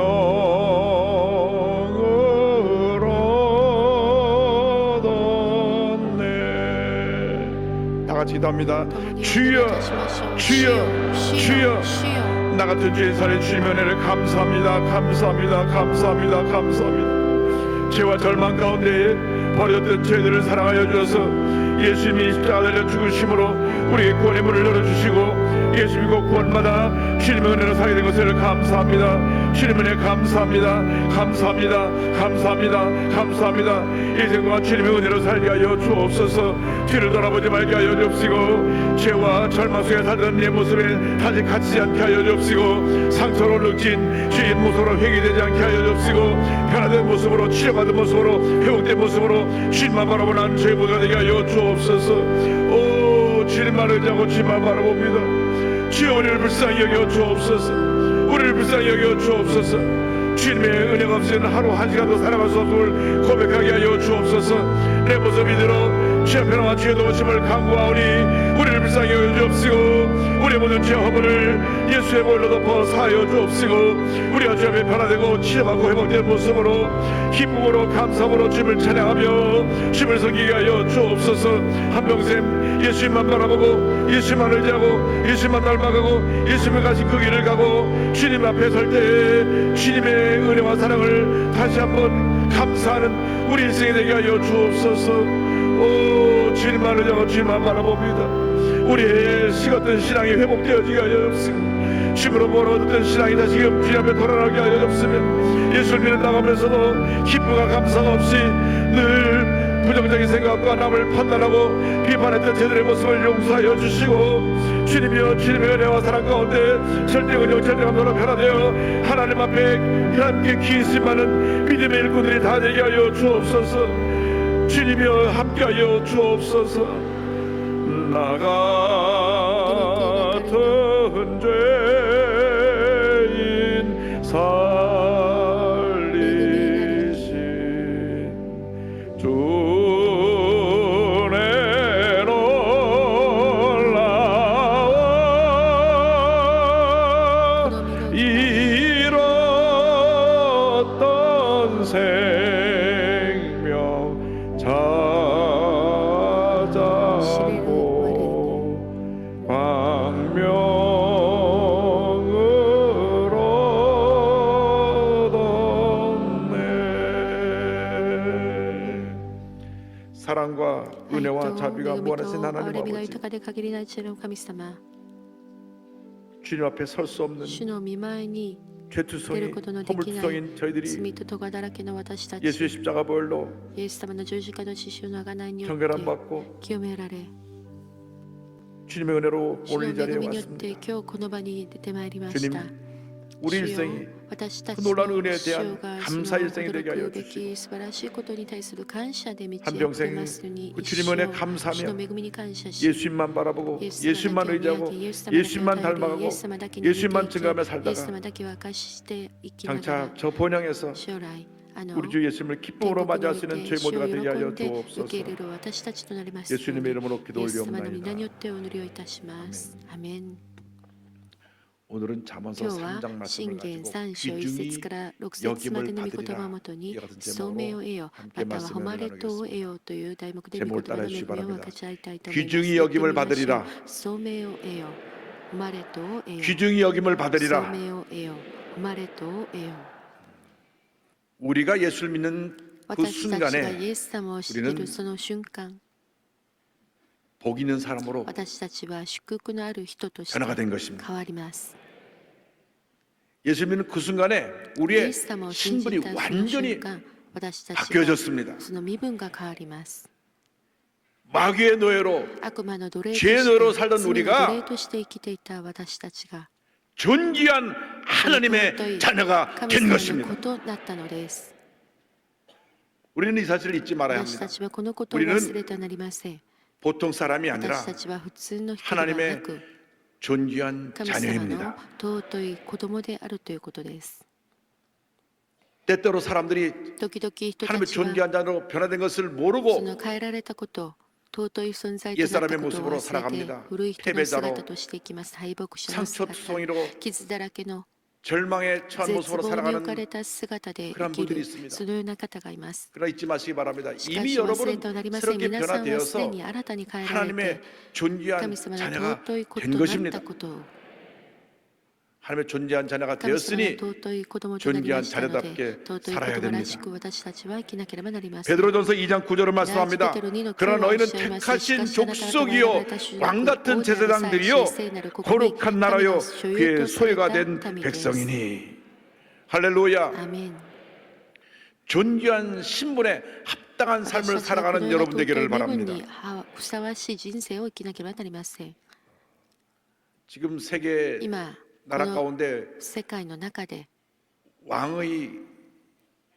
얻었네. 다 같이 기도합니다. 주여 주여 주여 나 같은 죄인 살린 주님의 은혜를 감사합니다. 감사합니다. 감사합니다. 감사합니다. 죄와 절망 가운데 버렸던 죄들을 사랑하여 주셔서 예수님이 십자가 달려 죽으심으로 우리의 구원의 문을 열어주시고 예수 믿고 구원받아 주님의 은혜로 살게 된 것을 감사합니다. 주님의 은혜 감사합니다. 감사합니다. 감사합니다. 감사합니다. 인생 동안 주님의 은혜로 살게 하여 주옵소서. 뒤를 돌아보지 말게 하여 주옵시고 죄와 절망 속에 살던 내 모습에 다시 갇히지 않게 하여 주옵시고 상처로 늙진 주인 모습으로 회개되지 않게 하여 주옵시고 변화된 모습으로 치료받은 모습으로 회복된 모습으로 주님만 바라보는 죄보가 되게 하여 주옵소서. 오 주님만 의지하고 주님만 바라봅니다. 주여 우리를 불쌍히 여겨 주옵소서. 우리를 불쌍히 여겨 주옵소서. 주님의 은혜가 없이는 하루 한 시간도 살아갈 수 없음을 고백하게 하여 주옵소서. 내 모습 이대로 주 앞에 나와 주의 도우심을 간구하오니 우리를 불쌍히 여겨 주옵시고 우리의 모든 죄 허물을 예수의 보혈로 덮어 사하여 주옵시고 우리가 주 앞에 변화되고 치료받고 회복된 모습으로 기쁨으로 감사함으로 주님을 찬양하며 주님을 섬기게 하여 주옵소서. 한평생 예수님만 바라보고 예수님만 의지하고 예수님만 닮아가고 예수님의 가신 그 길을 가고 주님 앞에 설 때 주님의 은혜와 사랑을 다시 한번 감사하는 우리 인생이 되게 하여 주옵소서. 오 주님만 의지하고 주님만 바라봅니다. 우리의 식었던 신앙이 회복되어지게 하여 주옵시고 주님으로 멀어졌던 신앙이 다시금 주님 앞에 돌아가게 하여 주옵시며 예수를 믿는 나가면서도 기쁨과 감사가 없이 늘 부정적인 생각과 남을 판단하고 비판했던 저들의 모습을 용서하여 주시고 주님이여 주님의 은혜와 사랑 가운데 절대 은혜와 절대 감사로 변화되어 하나님 앞에 함께 기심하는 믿음의 일꾼들이 다 되게 하여 주옵소서. 주님이여 함께하여 주옵소서. 나 같은 죄인 살리신 주의 놀라워 잃었던 생명 찾았고 광명을 얻었네. 사랑과 愛 은혜와 と 자비가 恵み 무한하신 と 하나님 憐れみが 아버지, 豊かで限りない知恵の神様、 주님 앞에 설 수 없는 主の御前に出 죄투성이 ることのできない 허물투성인 저희들이 罪と咎だらけの私たち、 예수의 십자가 보혈로 イエス様の十字架の血潮の贖いによっ 정결함 て 받고 清められ、 주님의 은혜로 主の 오늘 이 恵 자리에 みによって 왔습니다. 今日この場に出てまいりまし 주님, た。 우리 主よ、 일생이 私たち 그 の 놀라운 은혜에 主 대한 よが 감사 その 일생이 되게 하여 驚くべ 주시고 き素晴らしいことに対する感謝で満ち 한평생 溢れますように、 그 一 주님의 生 은혜 감사하며 主の恵みに感謝し、 예수님만 바라보고 イエス様 예수님만 だけを見 의지하고 上げ、イエス様だけを 예수님만 頼り、イ 닮아가고 エス様だけに似てい 예수님만 き、 증거하며 イエス 살다가 様だけを明かして生きなが 장차 ら、 저 본향에서 将来우리 주 예수님을 天 기쁨으로 国にお 맞이할 い 수 있는 て 저희 主を 모두가 喜 되게 하여 んで受け 주옵소서. 入れる私たちとなりますよう 예수님의 に、 이름으로 イエス様の皆に 기도올리옵나이다. よってお祈りをいたします。アメン。 오늘은 잠언서 今日は 3장 信 말씀을 玄 가지고 3章1 귀중히 節から6節までの御言葉をもとに 이와 같은 聡明を 제목으로 得よ、 함께 または 말씀을 誉れとを得 나누겠습니다. ようという題目で御 제목을 言葉の 따라 恵 주시기 みを分 바랍니다. かち合いたいと思います。 귀중히 여김을 받으리라. 聡明を得よ、誉れとを得よ、 귀중히 여김을 聡 받으리라. 明を得よ、誉れとを得よ。 우리가 예수를 믿는 그 私たちがイ 순간에 エス様を知っているその瞬間、 복 있는 사람으로 私たちは祝福のある人として 변화가 된 것입니다. 変わります。 예수 믿는 그 순간에 イ 우리의 エス様を信じ 신분이 たその瞬 완전히 間、私たちは 바뀌어졌습니다. その身分が変わります。 마귀의 노예로 悪魔の奴隷と 죄의 노예로 して 살던 罪の 우리가 奴隷として生きていた私たちが 존귀한 尊 하나님의 い 자녀가 神 된 様の 것입니다. 子となったのです。 우리는 이 사실을 잊지 말아야 私た 합니다. ちはこのことを忘れてはなりません。 보통 사람이 아니라 私たちは普通の人ではな 하나님의 く、 존귀한 神様の 자녀입니다. 尊い子供であるということです。 때때로 사람들이 時々人た 하나님의 ちは 존귀한 자녀로 변화된 것을 そ 모르고 の変えられたこと尊い存在と 옛 なった 사람의 ことを 모습으로 忘れて 살아갑니다. 古い人の 패배자로 姿としていきます。敗北者の姿、 상처투성이로 傷だらけの 절망에 처한 絶 모습으로 望に置 살아가는 かれた姿で 그런 生き 분들이 る 있습니다. そのような方がいます。 그러나 잊지 마시기 바랍니다. しか 이미 し忘れ 여러분은 てはなりません。 새롭게 皆さんはすで 변화되어서 に新たに変えられ 하나님의 て 존귀한 神様の 자녀가 尊い子と 된 なっ 것입니다. たことを 하나님의 존귀한 자녀가 神様の 되었으니 尊い子供となりましたので 존귀한 자녀답게 尊い子 살아야 供ら 됩니다. しく私たちは生きなければなりません。 베드로전서 2장 9절을 말씀합니다. 그러나 너희는 택하신 족속이요 왕 같은 제사장들이요 거룩한 나라요 그의 소유가 된 백성이니. 할렐루야. アメン。 존귀한 신분에 합당한 삶을 살아가는 여러분 되기를 바랍니다. ふさわしい人生を生きなければなりません。 지금 세계 今、こ 나라 の 가운데 世界の中で 왕의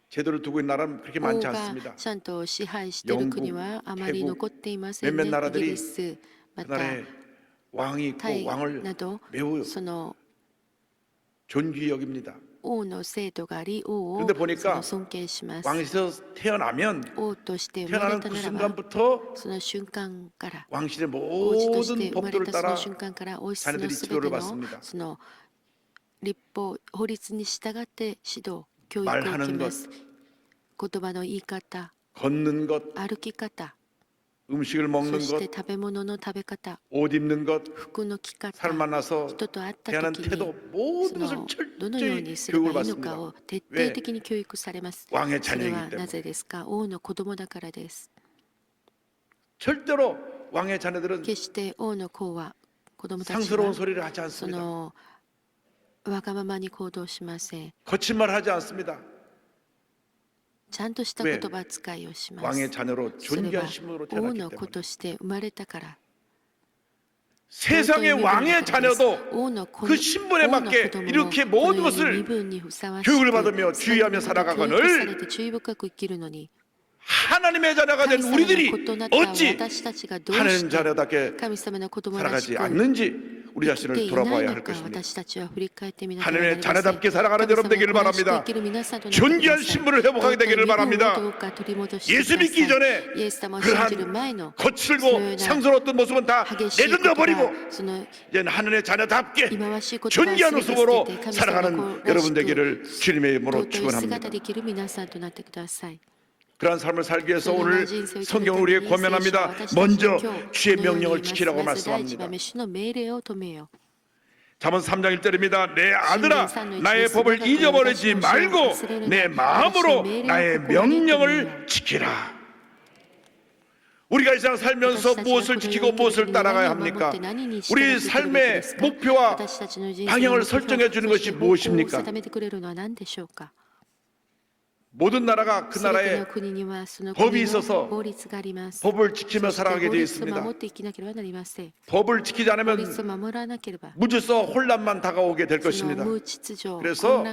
제도를 두고 있는 나라는 그렇게 王 많지 が 않습니다. ちゃんと支配している国はあまり残っていませんね。 몇몇 나라들이 イギリス、ま 그 た 나라에 왕이 タ 있고 イ 왕을 など 매우 その 존귀히 여깁니다. 王の制度があり、王を 그런데 보니까 その尊敬します。 왕에서 태어나면 王として生まれ 태어나는 た 그 ならば、 순간부터 その瞬間から 왕실의 王子とし 모든 て生まれ 법도를 たそ 따라 の瞬間から王室の 자녀들이 すべ 지도를 ての 받습니다. その立法法律に従って指導教育を受け 말하는 ま 것 す。言葉の言い方、 걷는 것, 歩き方、 음식을 そ 먹는 して 것, 食べ物の食べ方、 옷 입는 것, 服の着方、 사람 만나서 人と会った 대하는 時 태도 に 모든 そ 것을 のどのよう 철저히 にすれば 교육을 いいのか 받습니다. を徹底的に教育されます。 왕의 それ 자녀이기 はな 때문에 ぜですか？王の子供だからです。 절대로 왕의 자녀들은 決して王の子は子供たち 상스러운 は 소리를 하지 そ 않습니다. のわがままに行動しません。 거친 말을 하지 않습니다. ちゃんとした言葉遣いをします。 왕의 자녀로 それは 존귀한 신분으로 王 태어났기 の子 때문에 として生まれたから。 세상의 왕의 자녀도 王の子 그 신분에 王の 맞게 子供も 이렇게 こ 모든 のように身 것을 分にふさわしく 교육을 받으며 주의하며 教育さ 살아가거늘 れて注意深く生きるのに 하나님의 자녀가 된 神様の 우리들이 子となった 어찌 私たちがどうし 하나님 て 자녀답게 神様の子供らし 살아가지 く 않는지 우리 生きて 자신을 いない 돌아봐야 の 할 か 것입니다. 私たちは振り返ってみなければなり 하나님의 ません。 자녀답게 살아가는 여러분 되기를 바랍니다. 존귀한 신분을 회복하게 되기를 바랍니다. 예수 믿기 전에 그러한 거칠고 상스러웠던 모습은 다 내던져 버리고 이제는 하나님의 자녀답게 존귀한 모습으로 살아가는 여러분 되기를 주님의 이름으로 축원합니다. 그러한 삶을 살기 위해서 오늘 성경은 우리에게 권면합니다. 먼저 주의 명령을 지키라고 말씀합니다. 잠언 3장 1절입니다. 내 아들아 나의 법을 잊어버리지 말고 내 마음으로 나의 명령을 지키라. 우리가 이 세상 살면서 무엇을 지키고 무엇을 따라가야 합니까? 우리 삶의 목표와 방향을 설정해 주는 것이 무엇입니까? 모든 나라가 그 나라에 법이 있어서 법을 지키며 살아가게 되어 있습니다. 법을 지키지 않으면 무질서 혼란만 다가오게 될 것입니다. 그래서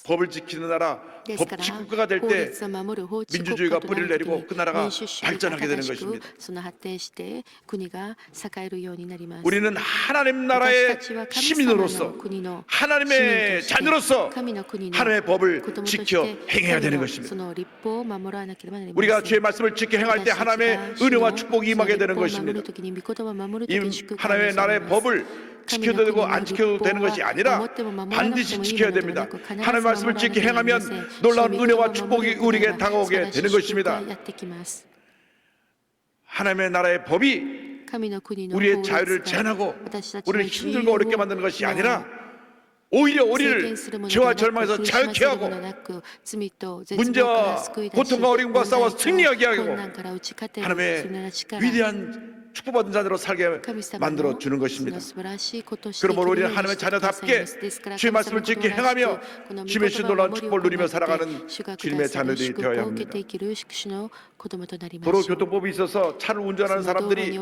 법을 지키는 나라, 법 지국가가 될 때 민주주의가 뿌리를 내리고 그 나라가 발전하게 되는 것입니다. 우리는 하나님 나라의 시민으로서 하나님의 자녀로서 하나님의 법을 지켜 행해야 되는 것입니다. 우리가 주의 말씀을 지켜 행할 때 하나님의 은혜와 축복이 임하게 되는 것입니다. 이 하나님의 나라의 법을 지켜도 되고 안 지켜도 되는 것이 아니라 반드시 지켜야 됩니다. 하나님의 말씀을 지켜 행하면 놀라운 은혜와 축복이 우리에게 다가오게 되는 것입니다. 하나님의 나라의 법이 우리의 자유를 제한하고 우리를 힘들고 어렵게 만드는 것이 아니라 오히려 우리를 죄와 절망에서 자유케 하고 문제와 고통과 어려움과 싸워 승리하게 하고 하나님의 위대한 축복받은 자녀로 살게 만들어 주는 것입니다. 그러므로 우리는 하나님의 자녀답게 주의 말씀을 지켜 행하며 주님의 신 놀라운 축복을 누리며 살아가는 주님의 자녀들이 되어야 합니다. 도로교통법이 있어서 차를 운전하는 사람들이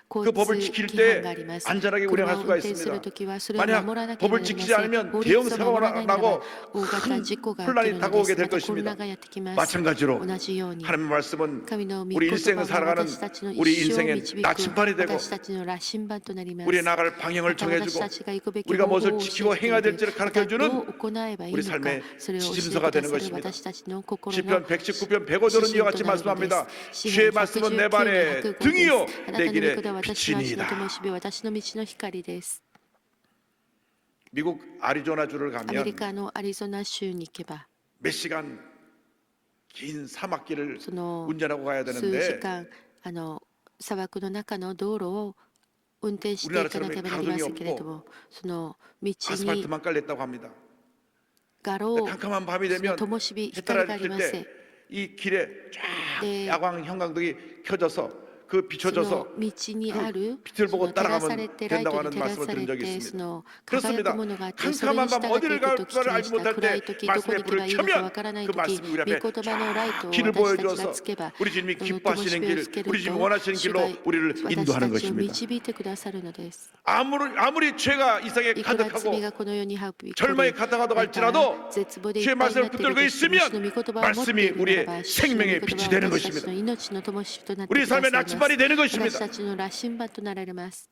그 법을 지킬 때 안전하게 운행할 수가 있습니다. 만약 법을 지키지 않으면 대형 사고가 나고 큰 혼란이 다가오게 될 것입니다. 마찬가지로 하나님의 말씀은 우리 일생을 살아가는 우리 인생의 나침반이 되고 우리의 나갈 방향을 정해주고 우리가 무엇을 지키고 행해야 될지를 가르쳐주는 우리 삶의 지침서가 되는 것입니다. 시편 119편 105절은 이와 같이 말씀합니다. 주의 말씀은 내 발의 등이요 내 길의 빛이니이다. 미국 아리조나주를 가면 몇 시간 긴 사막길을 운전하고 가야 되는데 砂漠の中の道路を運転していかなければなりませんけれども、その道に 아스팔트만 깔렸다고 합니다. ガロ 캄캄한 밤이 되면 灯火光があり 해탈을 ません。 뜰 때 이 길에 쫙 네. 야광 형광등이 켜져서 그 そ 비춰져서 の道にある 빛을 そ 보고 の照らさ 따라가면 れてライ 된다고 トに 하는 照ら 말씀을 され 들은 적이 て 있습니다. その輝 그렇습니다. くものがあってそれに 캄캄한 従 밤 ってい 어디를 く 갈 と聞き 줄 ま 알지 した。 못할 暗 때 い時どこ 말씀의 に行けば 불을 いいのかわ 켜면 からない 그 時 말씀이 우리 御 앞에 言葉のライトを 길을 私たちが 보여주어서 つけば 우리 주님이 その灯 기뻐하시는 火を 길 つける 우리 주님이 と 원하시는 主が 길로 우리를 私 인도하는 たちを 것입니다. 導いてくださるのです。 아무리 죄가 이 세상에 いくら 가득하고 罪がこの世にはびこり 절망이 가득하다고 할지라도 絶望でいっ 주의 ぱいにな 말씀을 ってい 붙들고 るとしても 있으면 主の御言葉を持ってい 말씀이 るなら 우리의 ば主の御言 생명의 葉 빛이 は 되는 私たち 것입니다. の命の灯火となって 우리 ください 삶의 ます。 나침반이 되는 私 것입니다. たちの羅針盤となられます。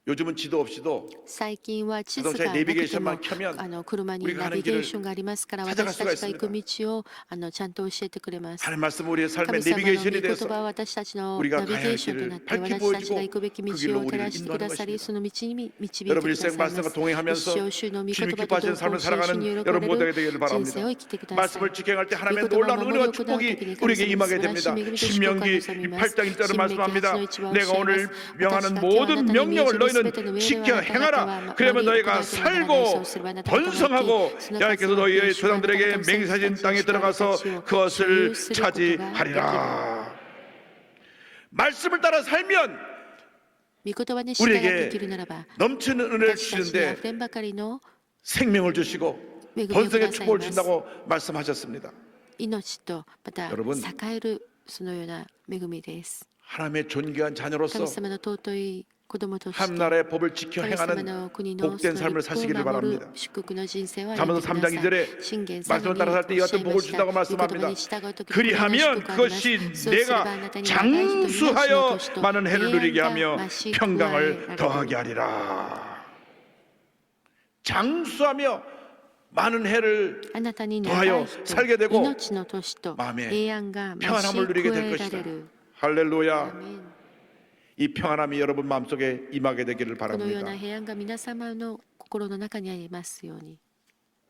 요즘은 지도 없이도 最近は地図が 자동차에 なくて 내비게이션만 も 켜면 車に 우리가 ナ 가는 ビゲ 길을 ーションがありますから 찾아갈 私た 수가 ちが行く 있습니다. 道をちゃんと教えてくれます。 하나님 말씀 우리의 삶의 神様の御 내비게이션이 言 돼서 葉は私たちの 우리가 ナビゲ 가야 ー 할 ションとな 길을 って 밝히 私たちが 보여주고 行くべき 그 道 길로 を照 우리를 らしてくだ 인도하는 さり 것입니다. その道に導いて 여러분 くだ 일생 さいます。 말씀과 동행하면서 一生主の御言 주님 葉と 기뻐하시는 同 삶을 行し主に 살아가는 喜ば 여러분 れ 모두가 る 되기를 人 바랍니다. 生を生きてください。 말씀을 지켜할 때 御 하나님의 言葉を 놀라운 守り 은혜와 行う時 축복이 に 우리에게 神様の 임하게 素晴らしい 됩니다. 恵みと祝福が 신명기 望みます。 28장 1절을 新明記 말씀합니다. 8の1は 내가 教えま 오늘 す。 명하는 私が今日あな 모든 たに命 명령을 じるすべ 너희는 ての命令を 지켜 あなた方 행하라. は 그러면 守り行 너희가 ってもらわないそ 살고 うすればあなた方は 번성하고 その 여호와께서 数を 너희의 主はあなた方 조상들에게 の先 맹세하신 たち 땅에 主はあなた 들어가서 たちを 그것을 所有することができる。 차지하리라. 말씀을 따라 살면 御言葉に従って生きるならば 넘치는 은혜를 私たちにあ 주시는데 ふれんばかりの 생명을 주시고 恵みをく 번성의 ださい 축복을 ます。 준다고 말씀하셨습니다. 命とまた 여러분 栄えるそのような恵みです。 하나님의 존귀한 자녀로서 神様の尊い子供として 한 나라의 법을 지켜 神様 행하는 の国の 복된 삶을 사시기를 守る 바랍니다. 祝福の人生を歩ん 잠언서 でくだ 3장 さい。 2절에 信玄 말씀을 따라 살 때 이 같은 복을 준다고 말씀합니다. 그리하면 그것이 내가 장수하여 많은 해를 누리게 하며 평강을 더하게 하리라. 장수하며 많은 해를 あなたに長 더하여 い人 살게 되고 命の年と 마음에 平安が増し 평안함을 加 누리게 될 えら 것이다. れる。 할렐루야. アメン。 이 평안함이 여러분 마음속에 임하게 되기를 このよう 바랍니다. な平安が皆様の心の中にありますように。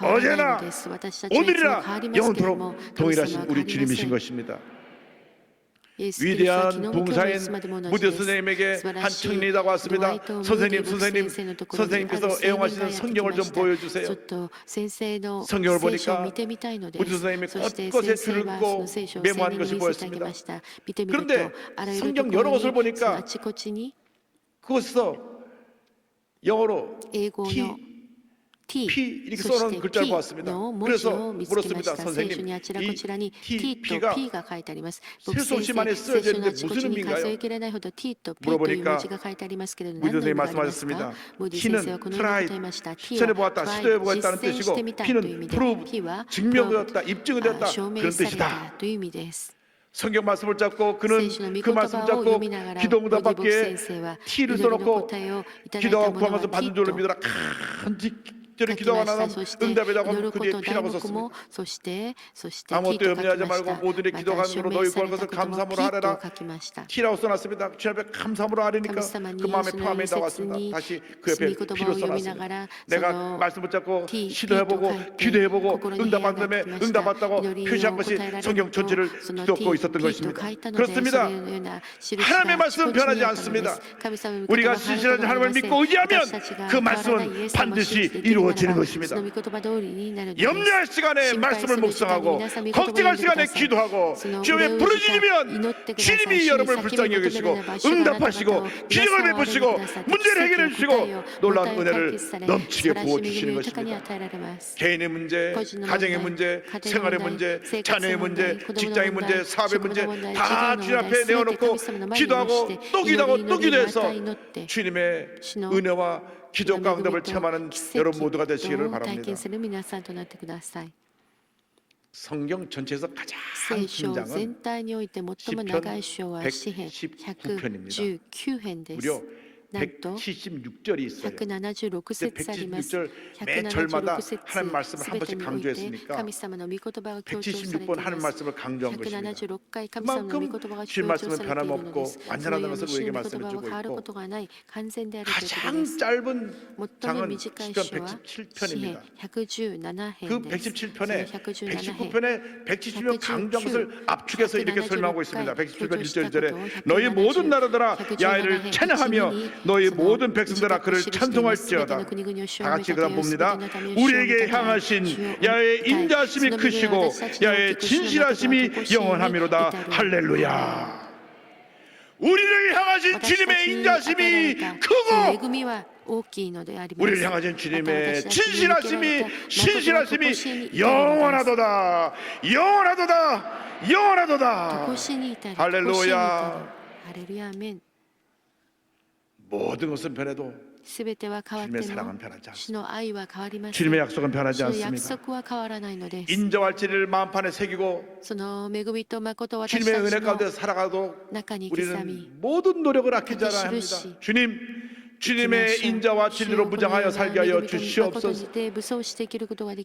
어제나 오늘이나 영원토록 동일하신 우리 주님이신 것입니다. 위대한 봉사인 무디 선생님에게 한 청년이다가 왔습니다. 선생님께서 애용하시는 성경을 좀 보여주세요. 성경을 보니까 무디 선생님이 곳곳에 줄을 긋고 메모한 것이 보였습니다. 그런데 성경 여러 곳을 보니까 그곳에서 영어로 P 이렇게 써놓은 글자를 보았습니다. 그래서 물었습니다. 선생님, 이 T가 셀수 없이 많이 쓰여져 있는데 무슨 의미인가요? 물어보니까 무디 선생님이 말씀하셨습니다. T는 트라이, 시전해보았다, 시도해보았다는 뜻이고 P는 프루브, 증명되었다, 입증되었다 그런 뜻이다. 성경 말씀을 잡고 그는 그 말씀을 잡고 기도응답 받기에 T를 써놓고 기도하고 구하면서 받은 줄을 믿어라. 저를 기도가 나면 응답이라고 하면 그 뒤에 P라고 썼습니다. 아무것도 염려하지 말고 모두의 기도감으로 너희 구할 것을 감사함으로 하라라. T라고 써놨습니다. 주 앞에 감사함으로 하려니까 그 마음에 평안이 나왔습니다. 다시 그 옆에 P로 써놨습니다. 내가 말씀 붙잡고 시도해보고 기도해보고 응답받은 다음에 응답받다고 표시한 것이 성경 전체를 듣고 있었던 것입니다. 그렇습니다. 하나님의 말씀은 변하지 않습니다. 우리가 신실한 하나님을 믿고 의지하면 그 말씀은 반드시 이루어지는 것입니다. 염려할 시간에 말씀을 묵상하고 걱정할 시간에 기도하고 주님의 부르짖으면 주님이 여러분을 불쌍히 여기시고 응답하시고 기적을 베푸시고 문제를 해결해 주시고 놀라운 은혜를 넘치게 부어주시는 것입니다. 개인의 문제, 가정의 문제, 생활의 문제, 자녀의 문제, 직장의 문제, 사업의 문제 다 주님 앞에 내어놓고 기도하고 또 기도하고 또 기도해서 주님의 은혜와 기적과 응답을 체험하는 여러분 모두가 되시기를 바랍니다. 성경 전체에서 가장 긴 장은 시편 119편입니다. 무려 176절이 있어요. 176절 매 절마다 하나님 말씀을 한 번씩 강조했으니까 176번 하나님 말씀을 강조한 것입니다. 그만큼 주님 말씀은 변함없고 완전하다는 것을 우리에게 말씀을 주고 있고 가장 짧은 장은 시편 117편입니다. 그 117편에 119편에 170편 강조한 것을 압축해서 이렇게 설명하고 있습니다. 117편 1절 2절에 너희 모든 나라들아 야훼를 찬양하며 너희 모든 백성들아 그를 찬송할지어다. 다 같이 그다음 봅니다. 우리에게 향하신 야훼의 인자하심이 크시고 야훼의 진실하심이 영원하미로다. 할렐루야. 우리를 향하신 주님의 인자하심이 크고 우리를 향하신 주님의 신실하심이 영원하도다. 영원하도다. 영원하도다. 할렐루야. 모든 것은 변해도 주님의 사랑은 변하지 않습니다. 주님의 약속은 변하지 않습니다. 인자와 진리를 마음판에 새기고 주님의 은혜 가운데 살아가도 우리는 모든 노력을 아끼지 않아야 합니다. 주님의 인자와 진리로 무장하여 살게 하여 주시옵소서.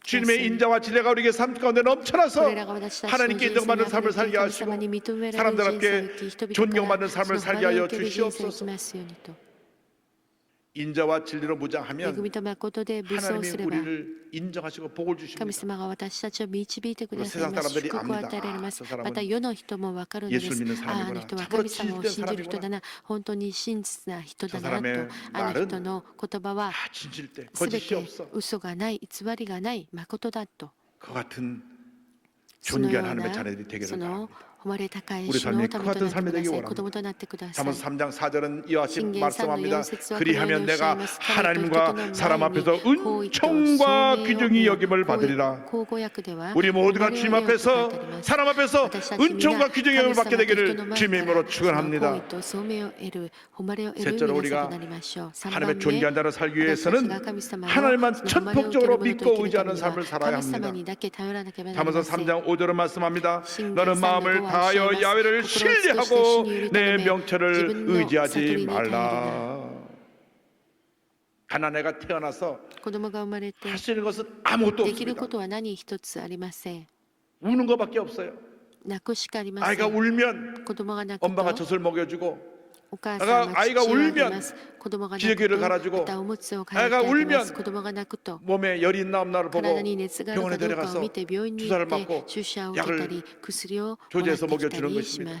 주님의 인자와 진리가 우리에게 삶 가운데 넘쳐나서 하나님께 인정받는 삶을 살게 하시고 사람들 앞에 존경받는 삶을 살게 하여 주시옵소서. 인자와 진리로 무장하면 하나님이 우리를 인정하시고 복을 주십니다. 그리고 세상 사람들이 압니다. 저 사람은 예수를 믿는 사람이구나. 참으로 진실된 사람이구나. 저 사람의 말은 다 진실돼. 거짓이 없어. 그 같은 존귀한 하나님의 자녀들이 되기를 바랍니다. 우리 삶이 그 같은 삶이 되기 원합니다. 잠언 3장 4절은 이와 같이 말씀합니다. 그리하면 내가 하나님과 사람 앞에서 은총과 귀중히 여김을 받으리라. 우리 모두가 주님 앞에서 사람 앞에서 은총과 귀중히 여김을 받게 되기를 주님의 이름으로 축원합니다. 셋째로 우리가 하나님의 존귀한 자로 살기 위해서는 하나님만 전폭적으로 믿고 의지하는 삶을 살아야 합니다. 잠언서 3장 5절은 말씀합니다. 너는 마음을 다하여 야훼를 신뢰하고 내 명철을 의지하지 말라. 가난애가 태어나서 할 수 있는 것은 아무것도 없습니다. 우는 것밖에 없어요. 아이가 울면 엄마가 젖을 먹여주고, 아이가 울면 기저귀를 갈아주고, 아이가 울면 몸에 열이 있나 없나를 보고 병원에 데려가서 주사를 맞고 약을 조제해서 먹여주는 것입니다.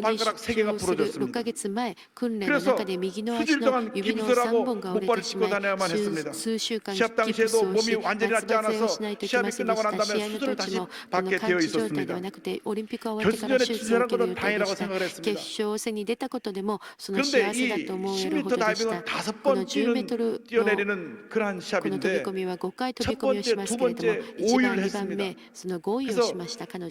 발가락 3개가 する 부러졌습니다. 6ヶ月前訓練の 그래서 中で右の足 수주일 の 동안 指の 깁스를 3 하고 本が折れ 목발을 てし 짚고 まい 다녀야만 했습니다. 数週間 시합 ギプス 당시에도 をし 몸이 완전히 夏 낫지 バテを 않아서 しないといけま 시합이 せんで 끝나고 し 난 た 다음에 試合の 수술을 時 다시 も 받게 完 되어 治状態で 있었습니다. はなくてオリンピックが終わってから手 결승전에 術を受ける 출전한 予 것도 定で 다행이라고 した 생각을 決 했습니다. 勝戦に出たことでもその 그런데 幸せだ 이 と思えるほ 10m どでした 다이빙은 この 5번 10メートル 뛰는 の 뛰어내리는 그러한 この飛び 시합인데 込みは5回飛び 첫 込みをし 번째, ま 두 すけれども 번째 1番 5위를 2番目 했습니다. その5位を 그래서 しました彼女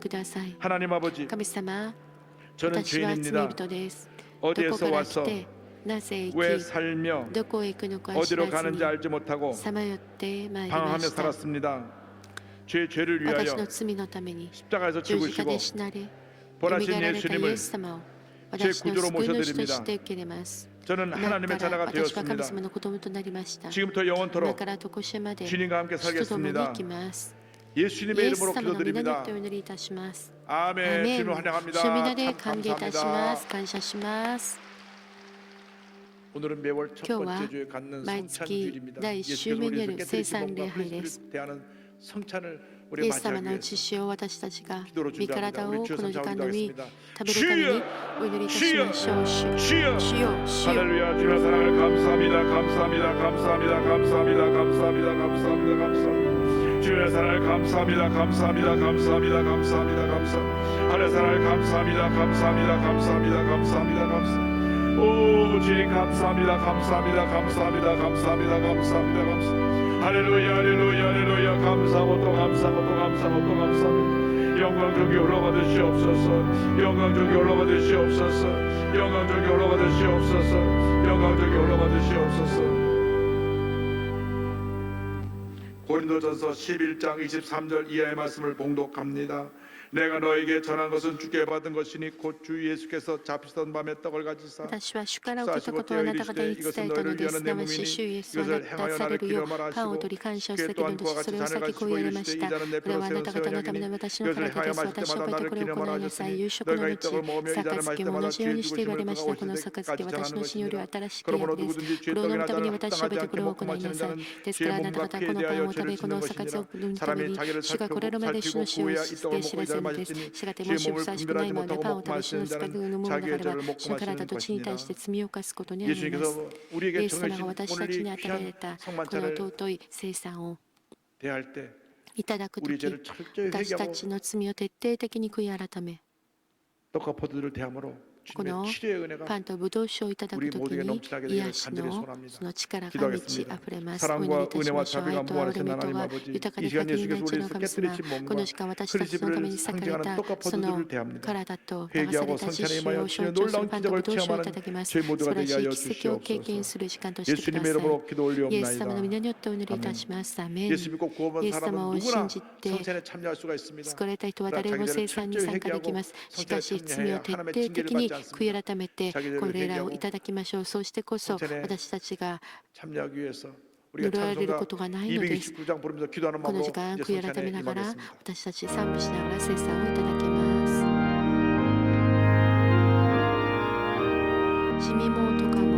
ください。 하나님 아버지, 神様、 저는 私は罪 죄인입니다. 人です。どこ 어디에서 から来 와서 て、なぜ 왜 行き、 살며 どこへ行くのか知 어디로 らず 가는지 に 알지 못하고 さまよってまいりま 방황하며 した。 살았습니다. 죄를 私 위하여 の罪のために 십자가에서 十字架 죽으시고 で死なれ、よみ 부활하신 がられたイ 예수님을 エス様を 제 私の 구주로 救い主と 모셔드립니다. して受け入れます。 저는 今 하나님의 から 자녀가 私は神 되었습니다. 様の子供となりました。 지금부터 今 영원토록 からとこしえまで 주님과 함께 主と共に生 살겠습니다. きます。 예수님의 イエス 이름으로 様の皆によ 기도드립니다. ってお祈りいたします。 아멘. アーメン 주님을 환영합니다. 主を皆で歓迎いたしま 감사합니다. す。感謝します。 오늘은 매월 첫 今日は 번째 주에 갖는 毎 성찬주일입니다. 月第1週目にある聖餐礼拝です。 대하는 성찬을 イ 우리 エス様 맞이하기 の 위해서 血潮を私たちが 기도로 身体 준비합니다. を 우리 こ 주여 の時間飲み 성찬 食べるためにお祈りいたしましょう。主 주여 主よ主よ 할렐루야 주님의 사랑을 감사합니다. 감사합니다. 감사합니다. 감사합니다. 감사합니다. 감사합니다. 감사합니다. 주님의 사랑을 감사합니다. 감사합니다. 감사합니다. 감사합니다. 감사합니다. 하나님의 사랑을 감사합니다. 감사합니다. 감사합니다. 감사합니다. 감사합니다. 오 주님 감사합니다 감사합니다 감사합니다 감사합니다 감사합니다 감사합니다 할렐루야 할렐루야 할렐루야 감사하고 또 감사하고 또 감사하고 또 감사합니다 영광 저기 올라받으시옵소서 영광 저기 올라받으시옵소서 영광 저기 올라받으시옵소서 영광 저기 올라받으시옵소서 고린도전서 11장 23절 이하의 말씀을 봉독합니다. 내가 너에게 전한 것은 주께 받은 것이니 곧 주 예수께서 잡히던 밤에 떡을 가지사 私は主から受けたことをあなた方に伝えたのです。すなわし主イエスはなったされるようパンを取り感謝をしたけどそれを先こう言われました。これはあなた方のための私の体です。私の書いてこれを行いなさい。夕食の後、杯も同じようにして言われました。この杯私の死により新しく約です。これを飲むために私食べてこれを行いなさい。ですからあなた方はこのパンを食べこの杯を飲むために主がこれらまで主の死を知らせるのです。しがてもしふさわしくないままでパンを食べ主の杯を飲むのであれば主の体と血に対して罪を犯すことになります。イエス様が私たちに与えられたこの尊い聖餐をいただくとき、私たちの罪を徹底的に悔い改め、このパンとブドウ酒をいただくときに癒しのその力が満ち溢れます。お祈りいたしましょう。愛と憐れみとが豊かで限りなちの神様、この時間私たちのために裂かれたその体と流された血潮を象徴するパンとブドウ酒をいただきます。素晴らしい奇跡を経験する時間としてください。イエス様の皆によってお祈りいたします。アメン。イエス様を信じて救われた人は誰も聖餐に参加できます。しかし罪を徹底的に悔い改めてこれらをいただきましょう。そうしてこそ私たちが呪われることがないのです。この時間悔い改めながら私たち賛美しながら聖餐をいただきます。地味もとかも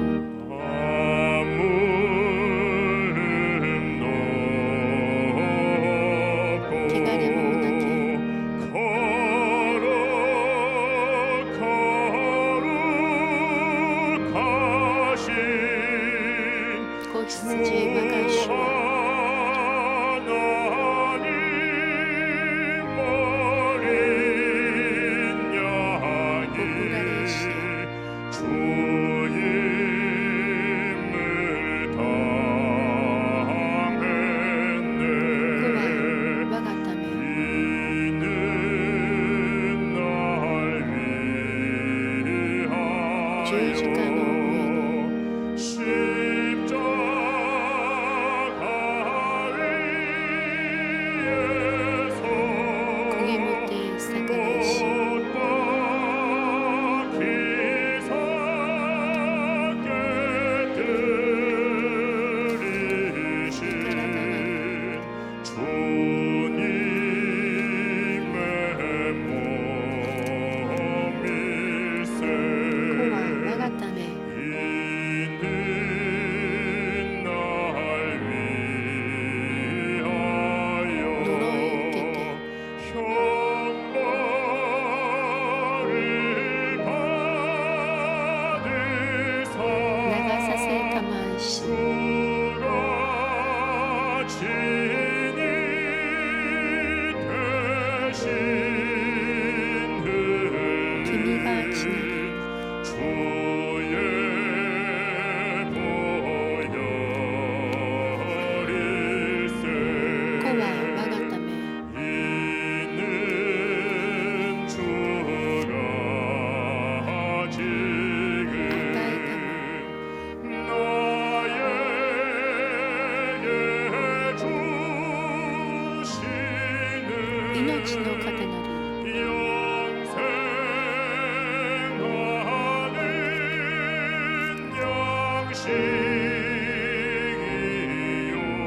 命の糧なり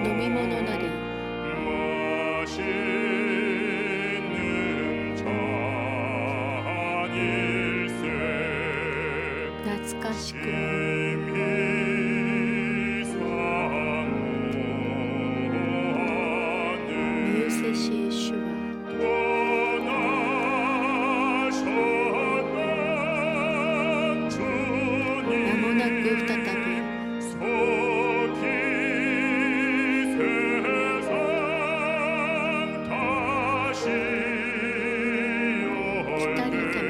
飲み物なり懐かしく見失せし主は間もなく再び来たりたま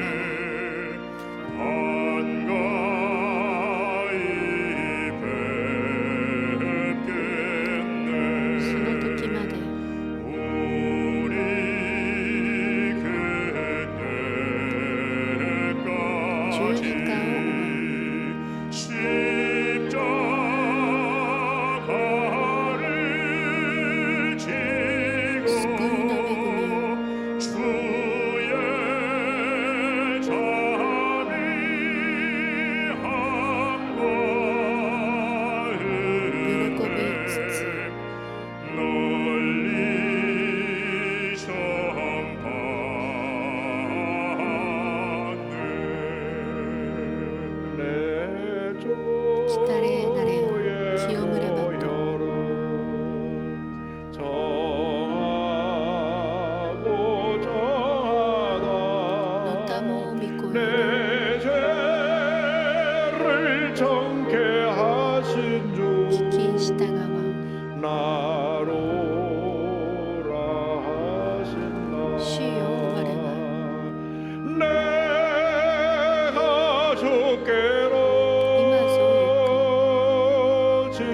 지금과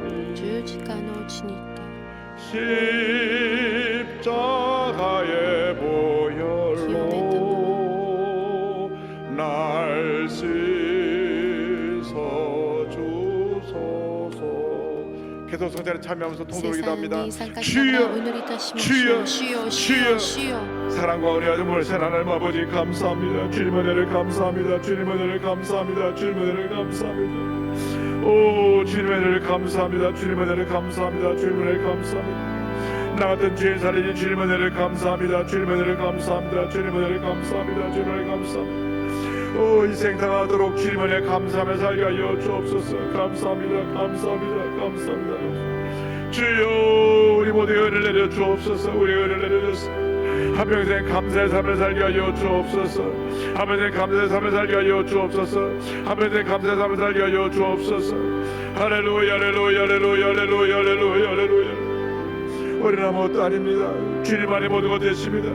우리 十字架の地にて 십자가의 보혈로 날 씻어 주소서. 계속 성전에 참여하면서 통독을 기도합니다. 生産に参加しながらお祈りいたしましょう。主よ、主よ、主よ。 사랑과 은혜와 주물신 하나님 아버지 감사합니다. 주님 은혜를 감사합니다. 주님 은혜를 감사합니다. 주님 은혜를 감사합니다. 오 주님 은혜를 감사합니다. 주님 은혜를 감사합니다. 주님 은혜를 감사합니다. 나 같은 죄인 살리신 주님 은혜를 감사합니다. 주님 은혜를 감사합니다. 주님 은혜를 감사합니다. 주님 은혜를 감사합니다. 오 인생 당하도록 주님 은혜 감사하며 살게 하여 주옵소서. 감사합니다. 감사합니다. 감사합니다. 주여 우리 모두에 은혜를 내려 주옵소서. 우리 은혜를 내려주소서. 한평생 감사의 삶을 살게 하여 주옵소서. 한평생 감사의 삶을 살게 하여 주옵소서. 한평생 감사의 삶을 살게 하여 주옵소서. 할렐루야 할렐루야 할렐루야 할렐루야 할렐루야 할렐루야. 우리는 아무것도 아닙니다. 주님만이 모든 것 되십니다.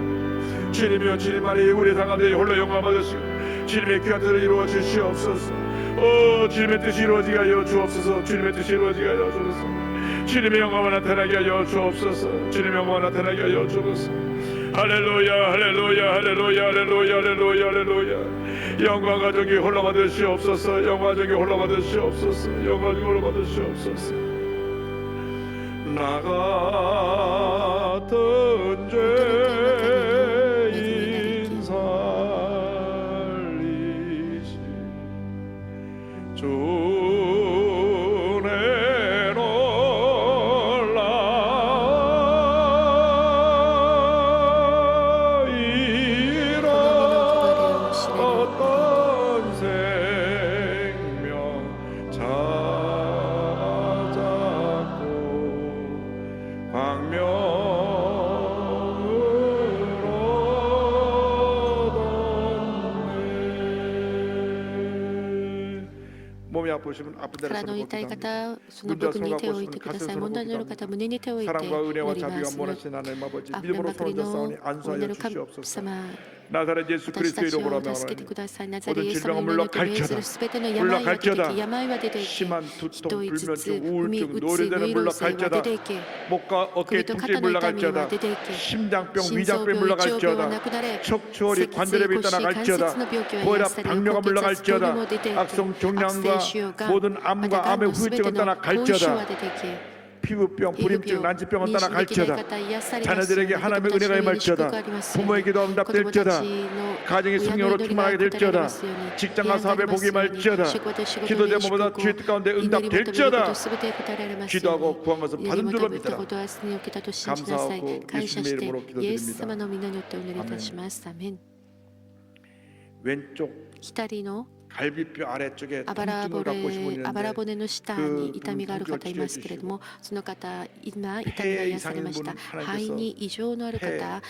주님이여 주님만이 우리 상가에 홀로 영광 받으시고 주님의 귀한 뜻을 이루어 주시옵소서. 오 주님의 뜻이 이루어지게 하여 주옵소서. 주님의 뜻이 이루어지게 하여 주옵소서. 주님의 영광을 나타나게 하여 주옵소서. 주님의 영광을 나타나게 하여 주옵소서. 할렐루야 할렐루야 할렐루야 할렐루야 할렐루야 할렐루야. 영광과 존귀 홀로 받으시옵소서. 영광과 존귀 홀로 받으시옵소서. 영광과 존귀 홀로 받으시옵소서. 나 같은 죄인 살리신 주의 놀라 잃었던 생명 찾았고 광명을 얻었네. 몸이 아프시면 아픈 데를 体の 손을 痛い 꼽기도 方、その部分に手を置いてください。問題のある方、胸に手を置いて 사랑과 祈 은혜와 り 자비가 ます。 몰아신 하나님 아버지 あふれ 믿음으로 まくり 손을 の 잡사오니 お 안수하여 祈る神 주시옵소서. 様、 나사렛 예수 私た 그리스도 ち 이름으로 を助けて 명하노니 ください。ナザレ 모든 イエス様の 질병은 名によって命す 물러갈지어다. るすべての病は出て 물러갈지어다. き、病は出ていけ。 심한 ひ 두통, どい頭痛、 불면증, 海、 우울증, うつ、 노래되는 ノイローゼは 물러갈지어다. 出ていけ。 목과 어깨 首と 통증이 肩の痛みは 물러갈지어다. 出ていけ。 심장병, 心臓 위장병 病、胃腸病は 물러갈지어다. なくなれ。 척추허리 脊椎、 관절염이 腰、関節 떠나갈지어다. の病気は癒 고혈압, され、 당뇨가 高血圧、病気も 물러갈지어다. 出ていけ。 악성 悪 종양과 性腫瘍、 모든 ま 암과 たがん 암의 のすべて 후유증은 の後遺症 떠나갈지어다. は出ていけ。 피부병, 불임증, 난치병은 妊娠できない 떠나갈지어다. 方、癒されます。 자녀들에게 하나님의 은혜가 임할지어다. 부모의 기도가 응답될지어다. 가정의 승리로 충만하게 될지어다. 직장과 사업에 복이 임할지어다. 기도 제목보다 주의 뜻 가운데 응답될지어다. 기도하고 구한 것은 받은 줄로 믿으라. 감사하고 예수님의 이름으로 기도드립니다. 왼쪽 左の 갈비뼈 아래쪽에 あばら 통증을 갖고 계신 분이 骨 있는데 の下に痛みがある方いますけれども、その方今痛みが癒されました。肺に異常のある方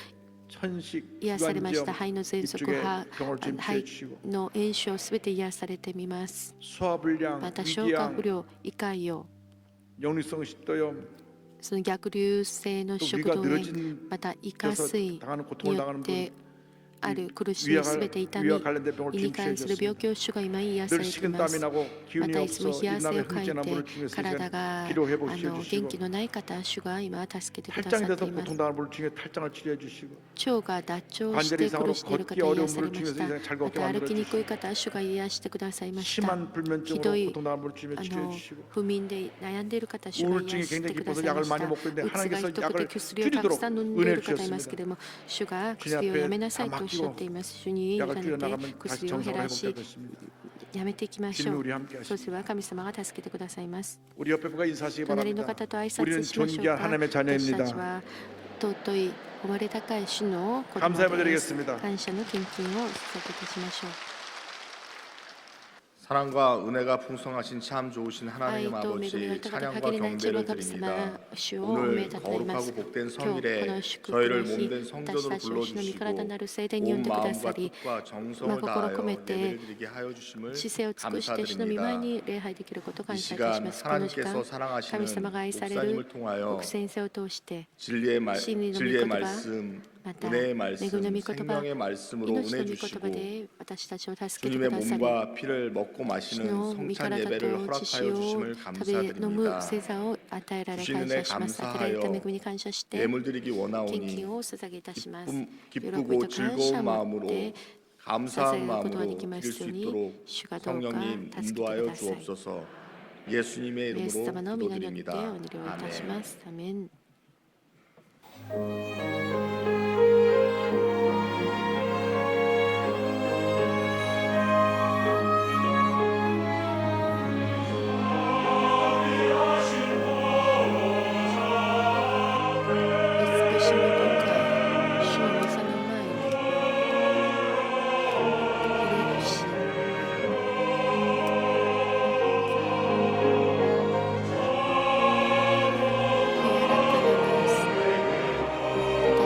천식, 癒されました。 기관지염 肺の喘息、 이쪽에 병을 좀 肺 치유해주시고 の炎症すべて癒されてみます。 소화불량, また消化 위궤양, 不良、胃潰瘍、 역류성 식도염 その逆流性の 또 食 위가 道炎、 늘어진 また胃下 그래서 垂 당하는 に 고통을 よ 당하는 って 분 ある苦しみすべて痛み 위와 관련된 병을 に関する病 치유해 気を主が今癒さ 늘 れてい 식은 ます。 땀이 나고 ま 기운이 たいつも 없어 冷や汗を 인남의 かい 흑제나 て 물을 중에서 体が 기도해 보시어 元気 주시고 のない方、主が今助けてくだ 탈장이 さって 돼서 います。 고통당하는 분을 중에 탈장을 치료해 주시고 腸が脱腸し 관절 て 이상으로 苦しんでいる方 걷기 癒 어려운 され 분을 まし 중에서 た。 이제 잘 ま 걷게 た歩 만들어 きにくい 주시고 方、主が癒してくださいました。 심한 ひ 불면증으로 どい 고통당하는 분을 중에 치료해 주시고 不眠で悩んでいる方、主が 우울증이 癒して 굉장히 くだ 깊어서 さいま 약을 し 많이 た。 먹고 있는데 うつが 하나님께서 ひどくて 약을 薬をたく 줄이도록 さん飲んでい 은혜를 る方いますけ 주셨습니다. れども、主が 주님 薬を 앞에 やめなさい 다 とおっしゃ 맡기고 っています。主に委 약을 ね 줄여나가면 て 다시 薬を減 정상으로 らし 회복되겠습니다. やめていきましょ 주님이 う。 우리 함께 そう 하십니다. すれば神様が助けてくださいます。 우리 옆에 분과 인사하시기 隣の 바랍니다. 方と挨拶 우리는 しましょう 존귀한 か。 하나님의 私たち 자녀입니다. は尊い誉れ高い主の子供 감사의 で 드리겠 す。 습니다 感謝の献金を捧げてしましょう。 사랑과 은혜가 풍성하신 참 좋으신 愛 하나님 と恵みが 아버지 豊かで 찬양과 限りない地の 경배를 神様 드립니다. 主をおめ 오늘 でたりま 거룩하고 す。 복된 今日こ 성일에 の祝福 저희를 の日、 몸된 私 성전으로 たちを主の身体なる聖殿に呼ん 온 でくだ 마음과 さり、 뜻과 정성을心 다하여 込めて 예배를 드리게 하여 주심을 姿勢を尽くして主の御前 감사드립니다. に礼拝できることを 이 感謝いたし 시간 ます。この時間、 하나님께서 神 사랑하시는 様が愛される 목사님을 통하여 牧先生を通して、 진리의 真理の御 진리의 言葉 말씀 은혜의 말씀, 恵みの御言葉 생명의 말씀으로 命 은혜 の御言葉 주시고 で私たちを助けて 주님의 くださり 몸과 피를 먹고 主 마시는 の身か 성찬 らだ 예배를 と血潮 허락하여 を 주심을 食べ飲む 감사드립니다. 聖座を与えられ 주신 感 은혜 謝します。与えられた恵みに感謝して 예물 드리기 献 원하오니 金を捧げいたします。 喜び 기쁘고 と感謝 즐거운 を持っ 마음으로 て 감사한 捧げることがで 마음으로 きま 드릴 すよ 수 うに 있도록 主がどうか 성령님 助けてく 인도하여 ださい。 주옵소서. 예수님의 イエス 이름으로 様の皆によって 기도드립니다. お祈りをいたし 아멘. ます。アメン。慈しみ深い主の御座の前にひれ伏し悔い改めます。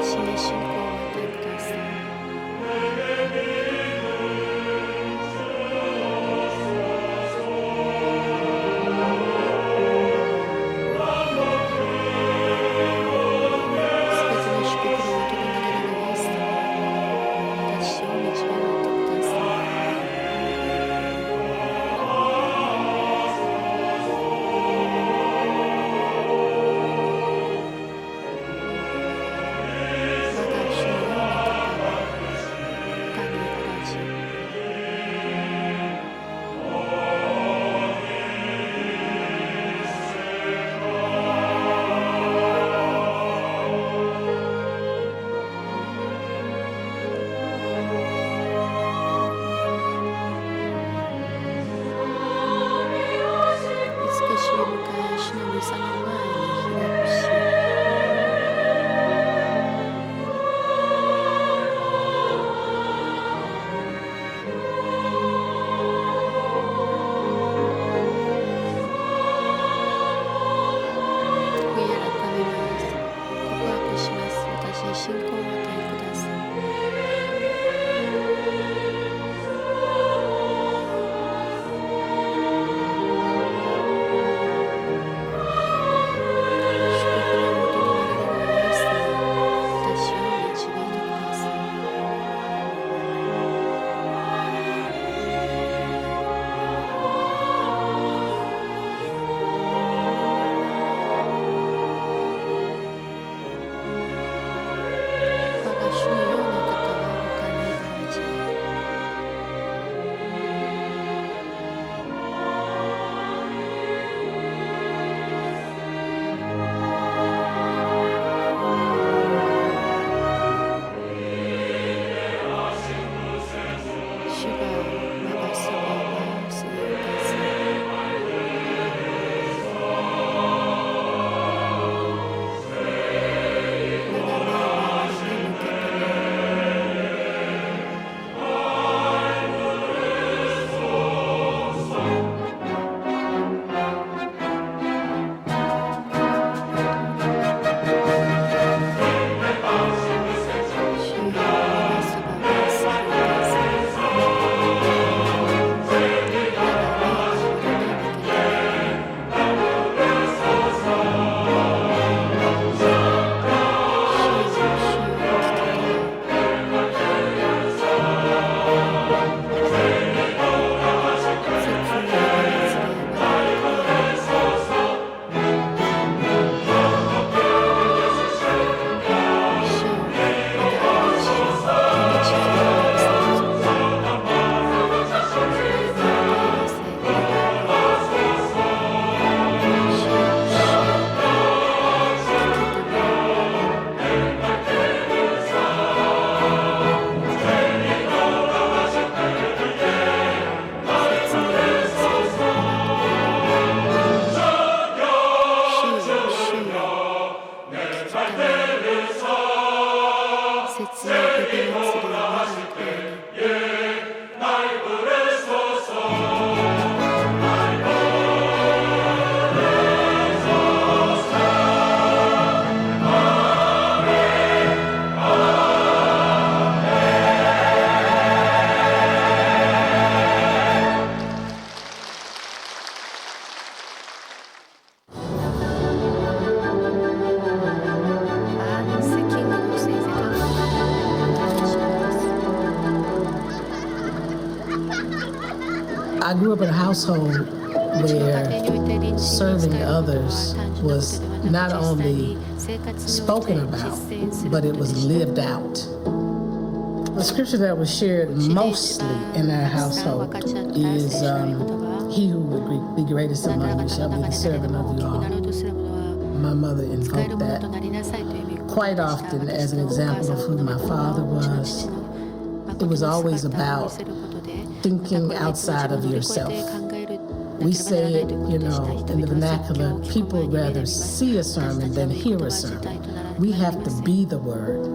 grew up in a household where serving others was not only spoken about, but it was lived out. The scripture that was shared mostly in our household is, he who would be greatest among you shall be the servant of you all. My mother invoked that quite often as an example of who my father was. It was always about thinking outside of yourself. We say it, you know, in the vernacular, people rather see a sermon than hear a sermon. We have to be the word.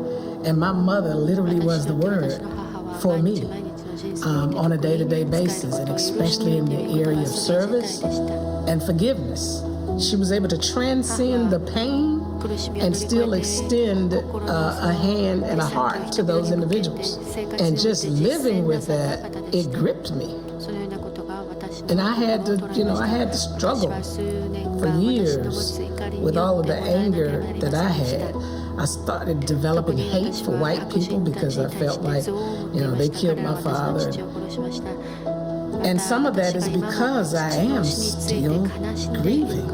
And my mother literally was the word for me on a day-to-day basis, and especially in the area of service and forgiveness. She was able to transcend the pain and still extend a hand and a heart to those individuals. And just living with that, it gripped me. And I had to struggle for years with all of the anger that I had. I started developing hate for white people because I felt like, they killed my father. And some of that is because I am still grieving.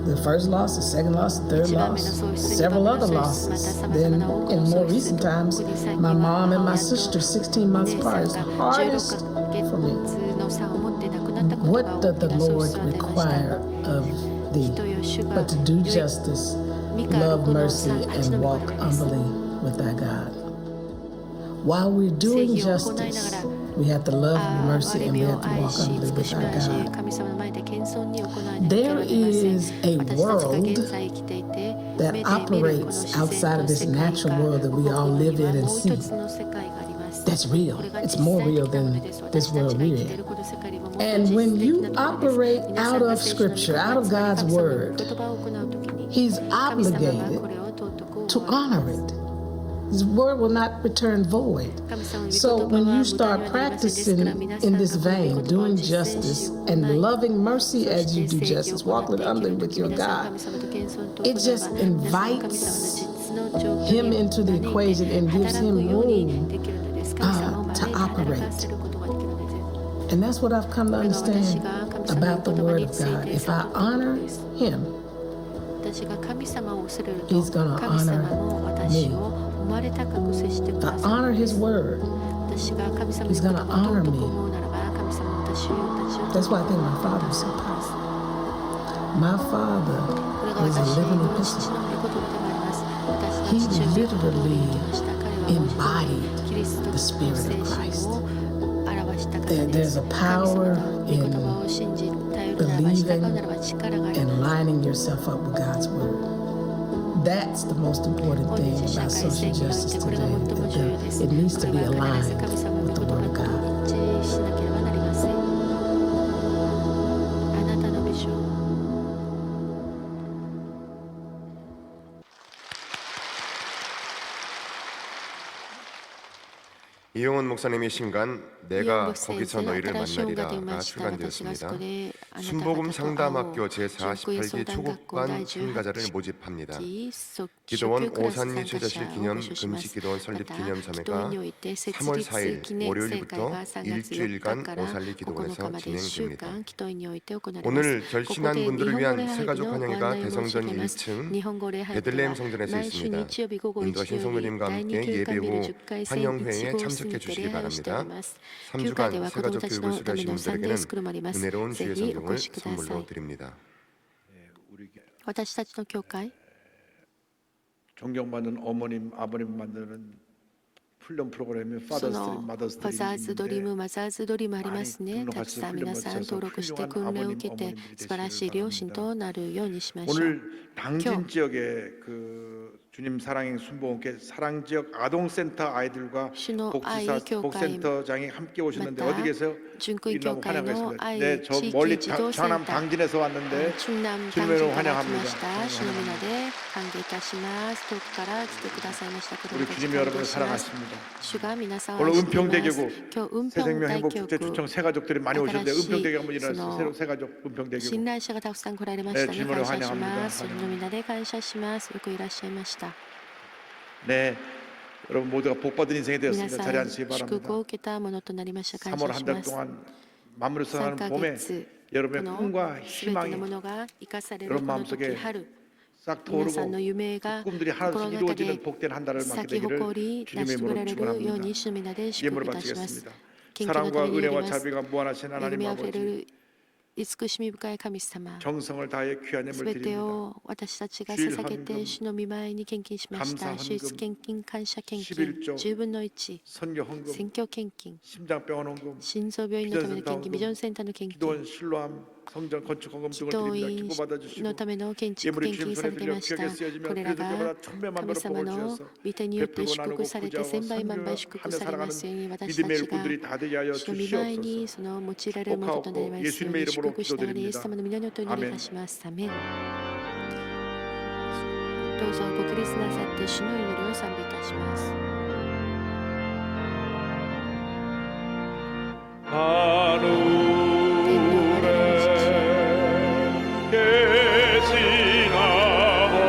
The first loss, the second loss, the third loss, several other losses. Then in more recent times, my mom and my sister, 16 months apart, is the hardest for me. What does the Lord require of thee but to do justice, love mercy, and walk humbly with thy God? While we're doing justice, we have to love mercy and we have to walk humbly with our God. There is a world that operates outside of this natural world that we all live in and see. That's real. It's more real than this world we're in. And when you operate out of Scripture, out of God's Word, He's obligated to honor it. His word will not return void. So when you start practicing in this vein, doing justice and loving mercy as you do justice, walking humbly with your God, it just invites Him into the equation and gives Him room to operate. And that's what I've come to understand about the Word of God. If I honor Him, He's going to honor me. If I honor His Word, He's going to honor me. That's why I think my father was so powerful. My father was a living epistle. He literally embodied the Spirit of Christ. There's a power in believing and lining yourself up with God's Word. That's the most important thing about social justice today. That it needs to be aligned with the Word of God. 이용원 목사님의 신간 내가 거기서 너희를 만나리라가 출간되었습니다. 순복음 상담학교 제48기 초급반 참가자를 모집합니다. 기도원 오산리 최저실 기념 금식기도원 설립 기념자매가 3월 4일 월요일부터 일주일간 오산리 기도원에서 진행됩니다. 오늘 결신한 분들을 위한 새가족 환영회가 대성전 1층 베들레헴 성전에서 있습니다. 인도하신 성도님과 함께 예배 후 환영회에 참석해 주시기 바랍니다. 3주간 새가족 교육을 수료하신 분들에게는 은혜로운 주의 성경을 선물로 드립니다. 존경받는 어머님, 아버님 만드는 훈련 프로그램이 そのファザーズドリーム、マザーズドリームありますね。たくさん皆さん登録して訓練を受けて素晴らしい両親となるようにしましょう。 오늘 당진 지역의 주님 사랑의 순복음교회 사랑 지역 아동센터 아이들과 복센터장이 함께 오셨는데 어디 계세요? 이놈 환영했습니다. 네, 저 멀리 전남 당진에서 왔는데 주님을 환영합니다. 우리 주님 여러분을 사랑하십니다. 오늘 은평대교구 새생명 행복축제초청 새가족들이 많이 오셨는데 은평대교 한번 일어나서 새로 새가족 은평대교구 네, 주님을 환영합니다. 네, 여러분 모두가 복받은 인생이 되었습니다. 자리에 앉으시기 바랍니다. 3월 한 달 동안 만물을 3 살아가는 ヶ 봄에 月 여러분의 この 꿈과 全て 희망이 のものが生かされる 여러분 この時 마음속에 春 싹 皆さんの 떠오르고 夢が 꿈들이 心 하나씩 の中で 이루어지는 복된 한 달을 맞게 咲き 되기를 誇り成 주님의 し遂げら 이름으로 れるよう 축원합니다. に主の皆で祝 예물을 福いたします 바치겠습니다. 献金のた 사랑과 めにより 은혜와 ます 자비가 무한하신 恵 하나님 みあふれ 아버지 る慈しみ深い神様 정성을 다해 귀한 예물 すべて 드립니다. を私たちが 주일 捧げ 헌금 て主の御前に献金しました 감사 手術 헌금 献金感謝献金 11조 10分の1 선교 헌금 選挙献金 심장병원 헌금 心臓病院のための献金ビジョンセンターの献金 기도원 신로암 성전 건축 헌금 祈 등을 祷 드립니다. 院 기뻐 받아주시고 のための建築 예물이 献 주님 金さ 손에 れて 들려 まし 귀하게 た 쓰여지면 これ 그 らが 때마다 천배만배로 神様 복을 の 주셔서 御手によって 베풀고 祝福 나누고 されて 구제하고 千倍万倍祝 선교하며 福されますように 살아가는 私た 믿음의 ちが 일꾼들이 다 되게 하여 主の御前に 주시옵소서. その用いられるものとなりますように祝福したりイエス様の皆によってお祈りいたしますアメンどうぞご起立なさって主の祈りを賛美いたします 하늘에 계신 아버지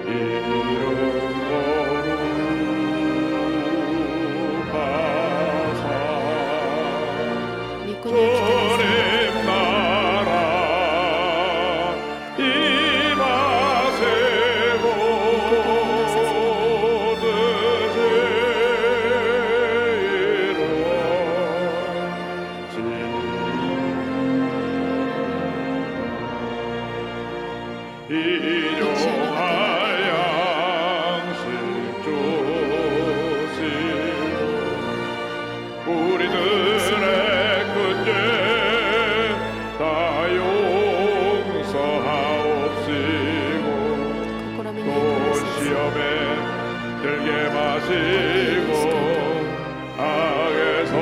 이름 거룩하사 御子によって 주님 나라 임하세고 일용할 양식 주시고 우리들의 그죄 다 용서하옵시고 試み 또 に合わせず 시험에 들게 마시고 악에서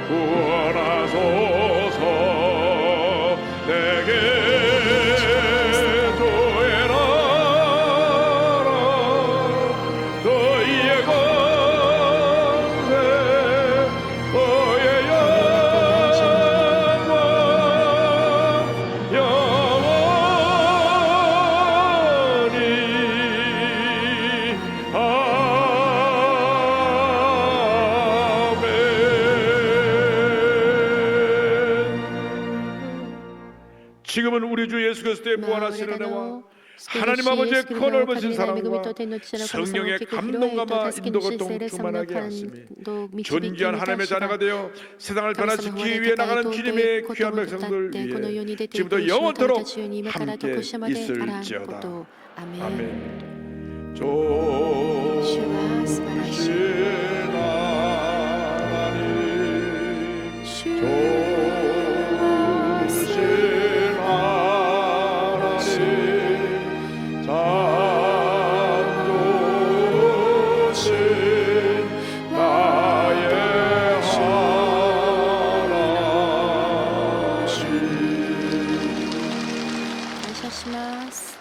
구원하소서 내게 조회라 너희의 권세 너의 영광 영원히 아멘. 지금은 우리 주 예수 그리스도의 무한하신 은혜와 하나님 아버지의 그 넓으신 사랑과 성령의 감동감과 인도가 충만하게 하시며 존귀한 하나님의 자녀가 되어 세상을 변화시키기 위해 나가는 주님의 귀한 백성들 위해 지금부터 영원토록 함께 있을지어다. 아멘. 좋으신 하나님 좋으신 하나님 참 좋으신 나의 하나님 感謝します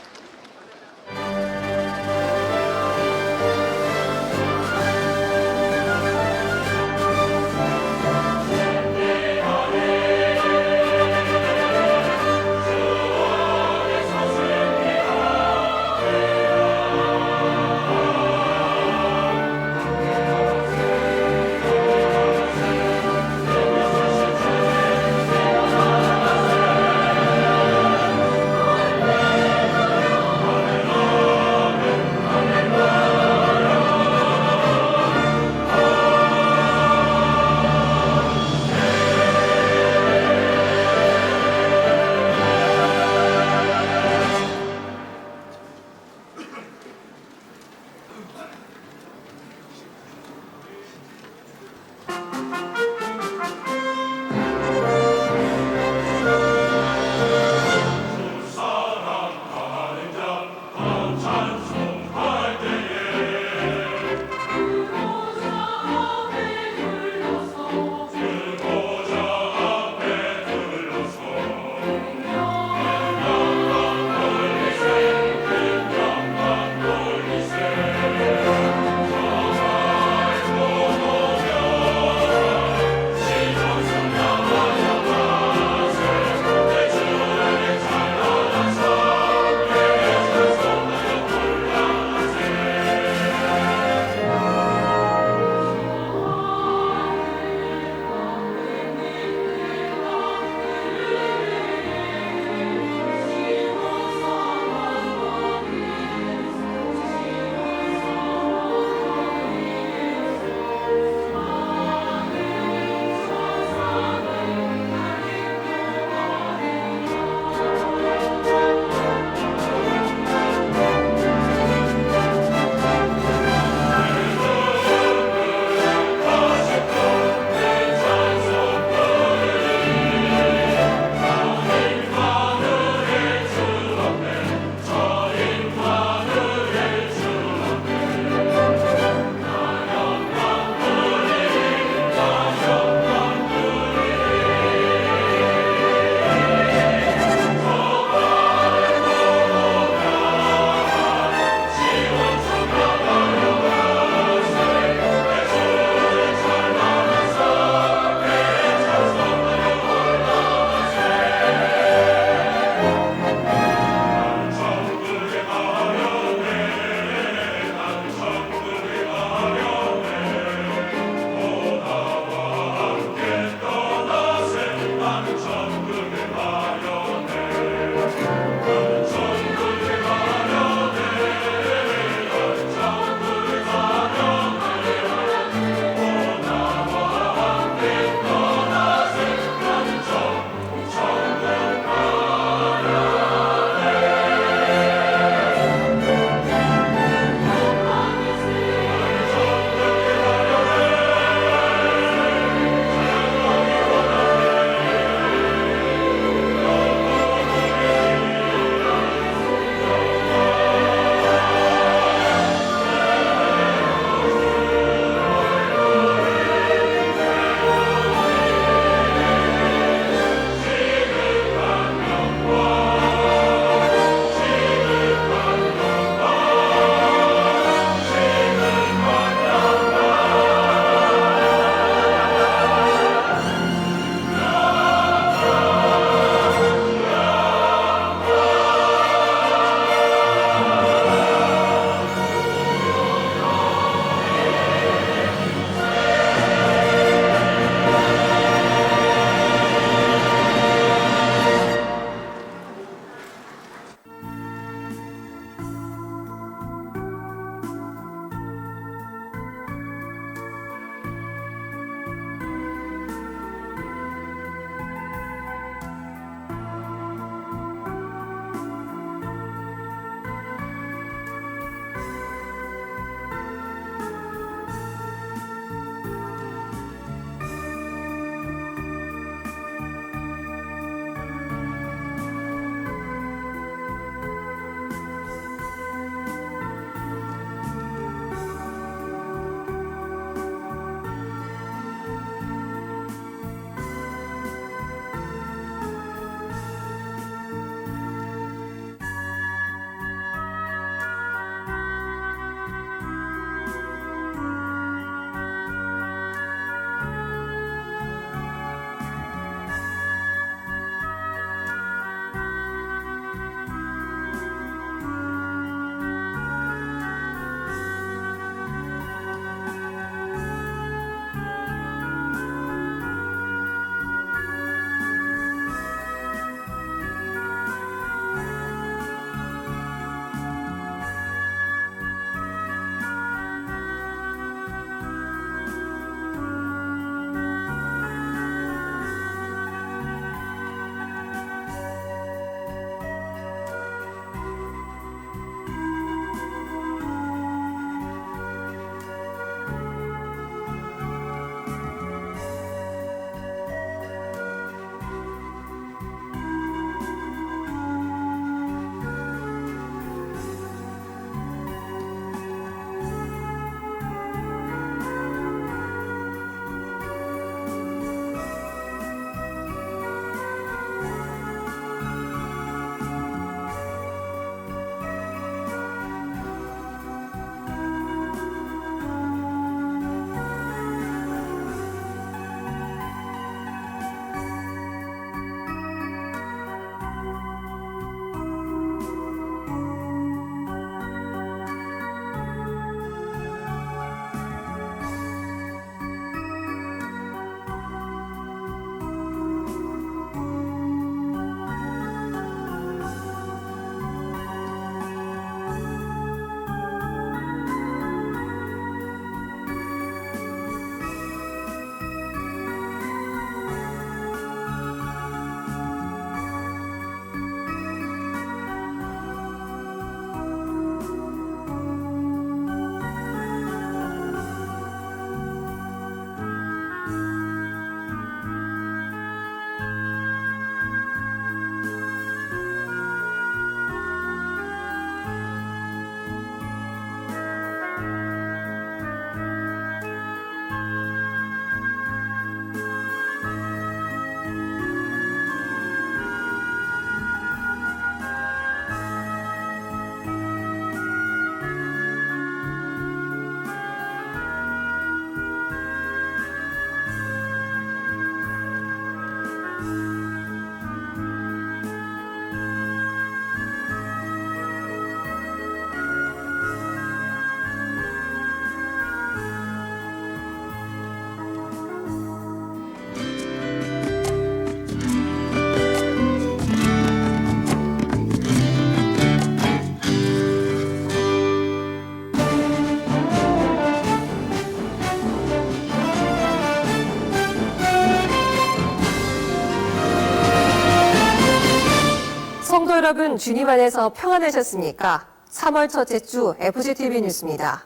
여러분 주님 안에서 평안하셨습니까? 3월 첫째 주 FGTV 뉴스입니다.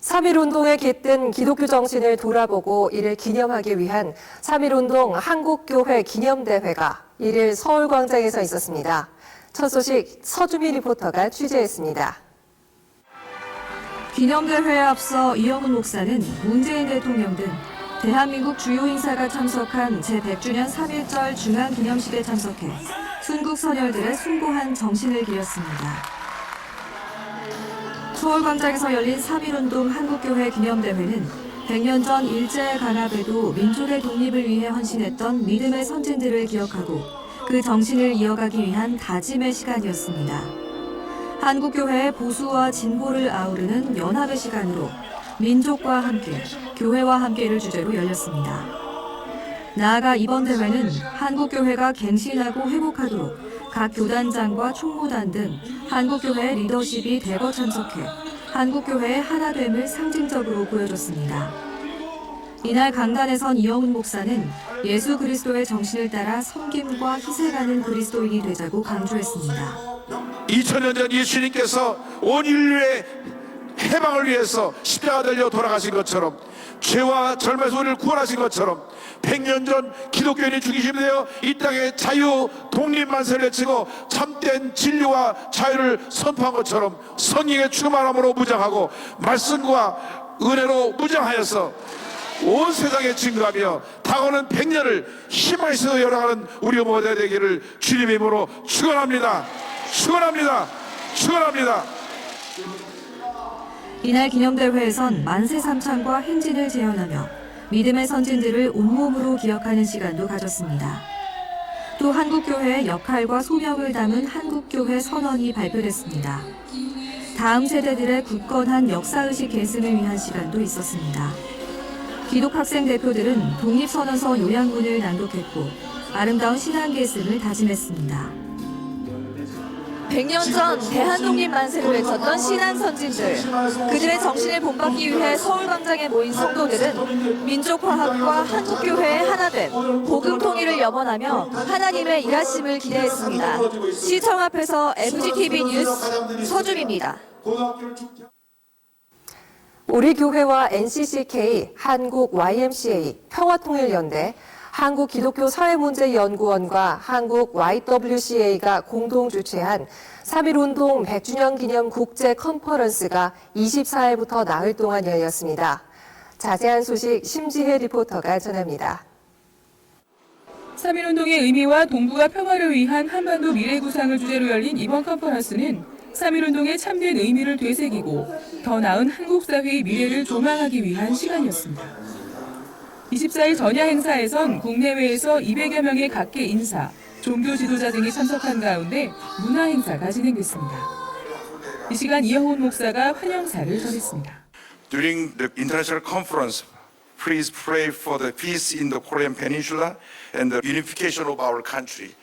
3.1운동에 깃든 기독교 정신을 돌아보고 이를 기념하기 위한 3.1운동 한국교회 기념대회가 1일 서울광장에서 있었습니다. 첫 소식 서주미 리포터가 취재했습니다. 기념대회에 앞서 이영훈 목사는 문재인 대통령 등 대한민국 주요 인사가 참석한 제100주년 3.1절 중앙기념식에 참석해 순국 선열들의 숭고한 정신을 기렸습니다. 서울광장에서 열린 3.1운동 한국교회 기념대회는 100년 전 일제 강압에도 민족의 독립을 위해 헌신했던 믿음의 선진들을 기억하고 그 정신을 이어가기 위한 다짐의 시간이었습니다. 한국교회의 보수와 진보를 아우르는 연합의 시간으로 민족과 함께, 교회와 함께를 주제로 열렸습니다. 나아가 이번 대회는 한국교회가 갱신하고 회복하도록 각 교단장과 총무단 등 한국교회의 리더십이 대거 참석해 한국교회의 하나됨을 상징적으로 보여줬습니다. 이날 강단에선 이영훈 목사는 예수 그리스도의 정신을 따라 섬김과 희생하는 그리스도인이 되자고 강조했습니다. 2000년 전 예수님께서 온 인류의 해방을 위해서 십자가 달려 돌아가신 것처럼, 죄와 절망에서 우리를 구원하신 것처럼 100년 전 기독교인이 중심이 되어 이 땅에 자유 독립 만세를 외치고 참된 진리와 자유를 선포한 것처럼 성령의 충만함으로 무장하고 말씀과 은혜로 무장하여서 온 세상에 증거하며 다가오는 100년을 희망의 세대로 열어가는 우리 모두가 되기를 주님의 이름으로 축원합니다. 축원합니다. 축원합니다. 이날 기념대회에선 만세 삼창과 행진을 재현하며 믿음의 선진들을 온몸으로 기억하는 시간도 가졌습니다. 또 한국교회의 역할과 소명을 담은 한국교회 선언이 발표됐습니다. 다음 세대들의 굳건한 역사의식 계승을 위한 시간도 있었습니다. 기독학생 대표들은 독립선언서 요약문을 낭독했고 아름다운 신앙 계승을 다짐했습니다. 100년 전 대한독립 만세를 외쳤던 신앙 선진들, 그들의 정신을 본받기 위해 서울광장에 모인 성도들은 민족화합과 한국교회의 하나됨, 복음 통일을 염원하며 하나님의 일하심을 기대했습니다. 시청 앞에서 FGTV 뉴스 서준입니다. 우리 교회와 NCCK, 한국 YMCA, 평화통일연대, 한국기독교사회문제연구원과 한국 YWCA가 공동 주최한 3.1운동 100주년 기념 국제 컨퍼런스가 24일부터 나흘 동안 열렸습니다. 자세한 소식 심지혜 리포터가 전합니다. 3.1운동의 의미와 동북아 평화를 위한 한반도 미래 구상을 주제로 열린 이번 컨퍼런스는 3.1운동의 참된 의미를 되새기고 더 나은 한국 사회의 미래를 조망하기 위한 시간이었습니다. 24일 전야 행사에선 국내외에서 200여 명의 각계 인사, 종교 지도자 등이 참석한 가운데 문화 행사가 진행됐습니다. 이 시간 이영훈 목사가 환영사를 전했습니다. During the international conference, please pray for the peace in the Korean Peninsula and the unification of our country.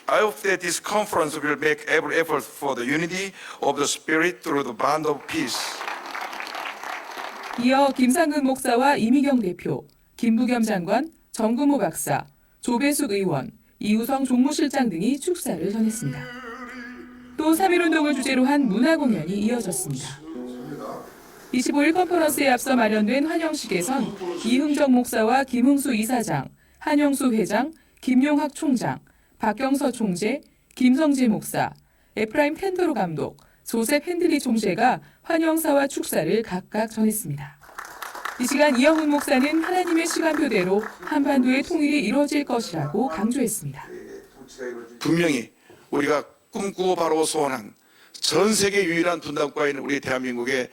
I hope that this conference will make every effort for the unity of the spirit through the bond of peace. 이어 김상근 목사와 이미경 대표, 김부겸 장관, 정금호 박사, 조배숙 의원, 이우성 종무실장 등이 축사를 전했습니다. 또 3.1운동을 주제로 한 문화공연이 이어졌습니다. 25일 컨퍼런스에 앞서 마련된 환영식에선 이흥정 목사와 김흥수 이사장, 한영수 회장, 김용학 총장, 박경서 총재, 김성재 목사, 에프라임 펜더로 감독, 조셉 핸들리 총재가 환영사와 축사를 각각 전했습니다. 이 시간 이영훈 목사는 하나님의 시간표대로 한반도의 통일이 이루어질 것이라고 강조했습니다. 분명히 우리가 꿈꾸고 바로 소원한 전 세계 유일한 분단국가인 우리 대한민국의,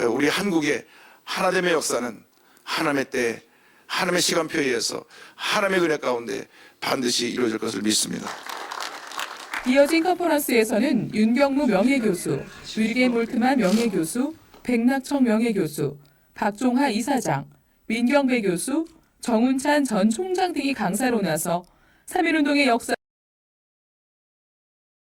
우리 한국의 하나됨의 역사는 하나님의 때, 하나님의 시간표에 의해서 하나님의 은혜 가운데 반드시 이루어질 것을 믿습니다. 이어진 컨퍼런스에서는 윤경무 명예교수, 윌게 몰트만 명예교수, 백낙청 명예교수, 박종하 이사장, 민경배 교수, 정운찬 전 총장 등이 강사로 나서 3.1운동의 역사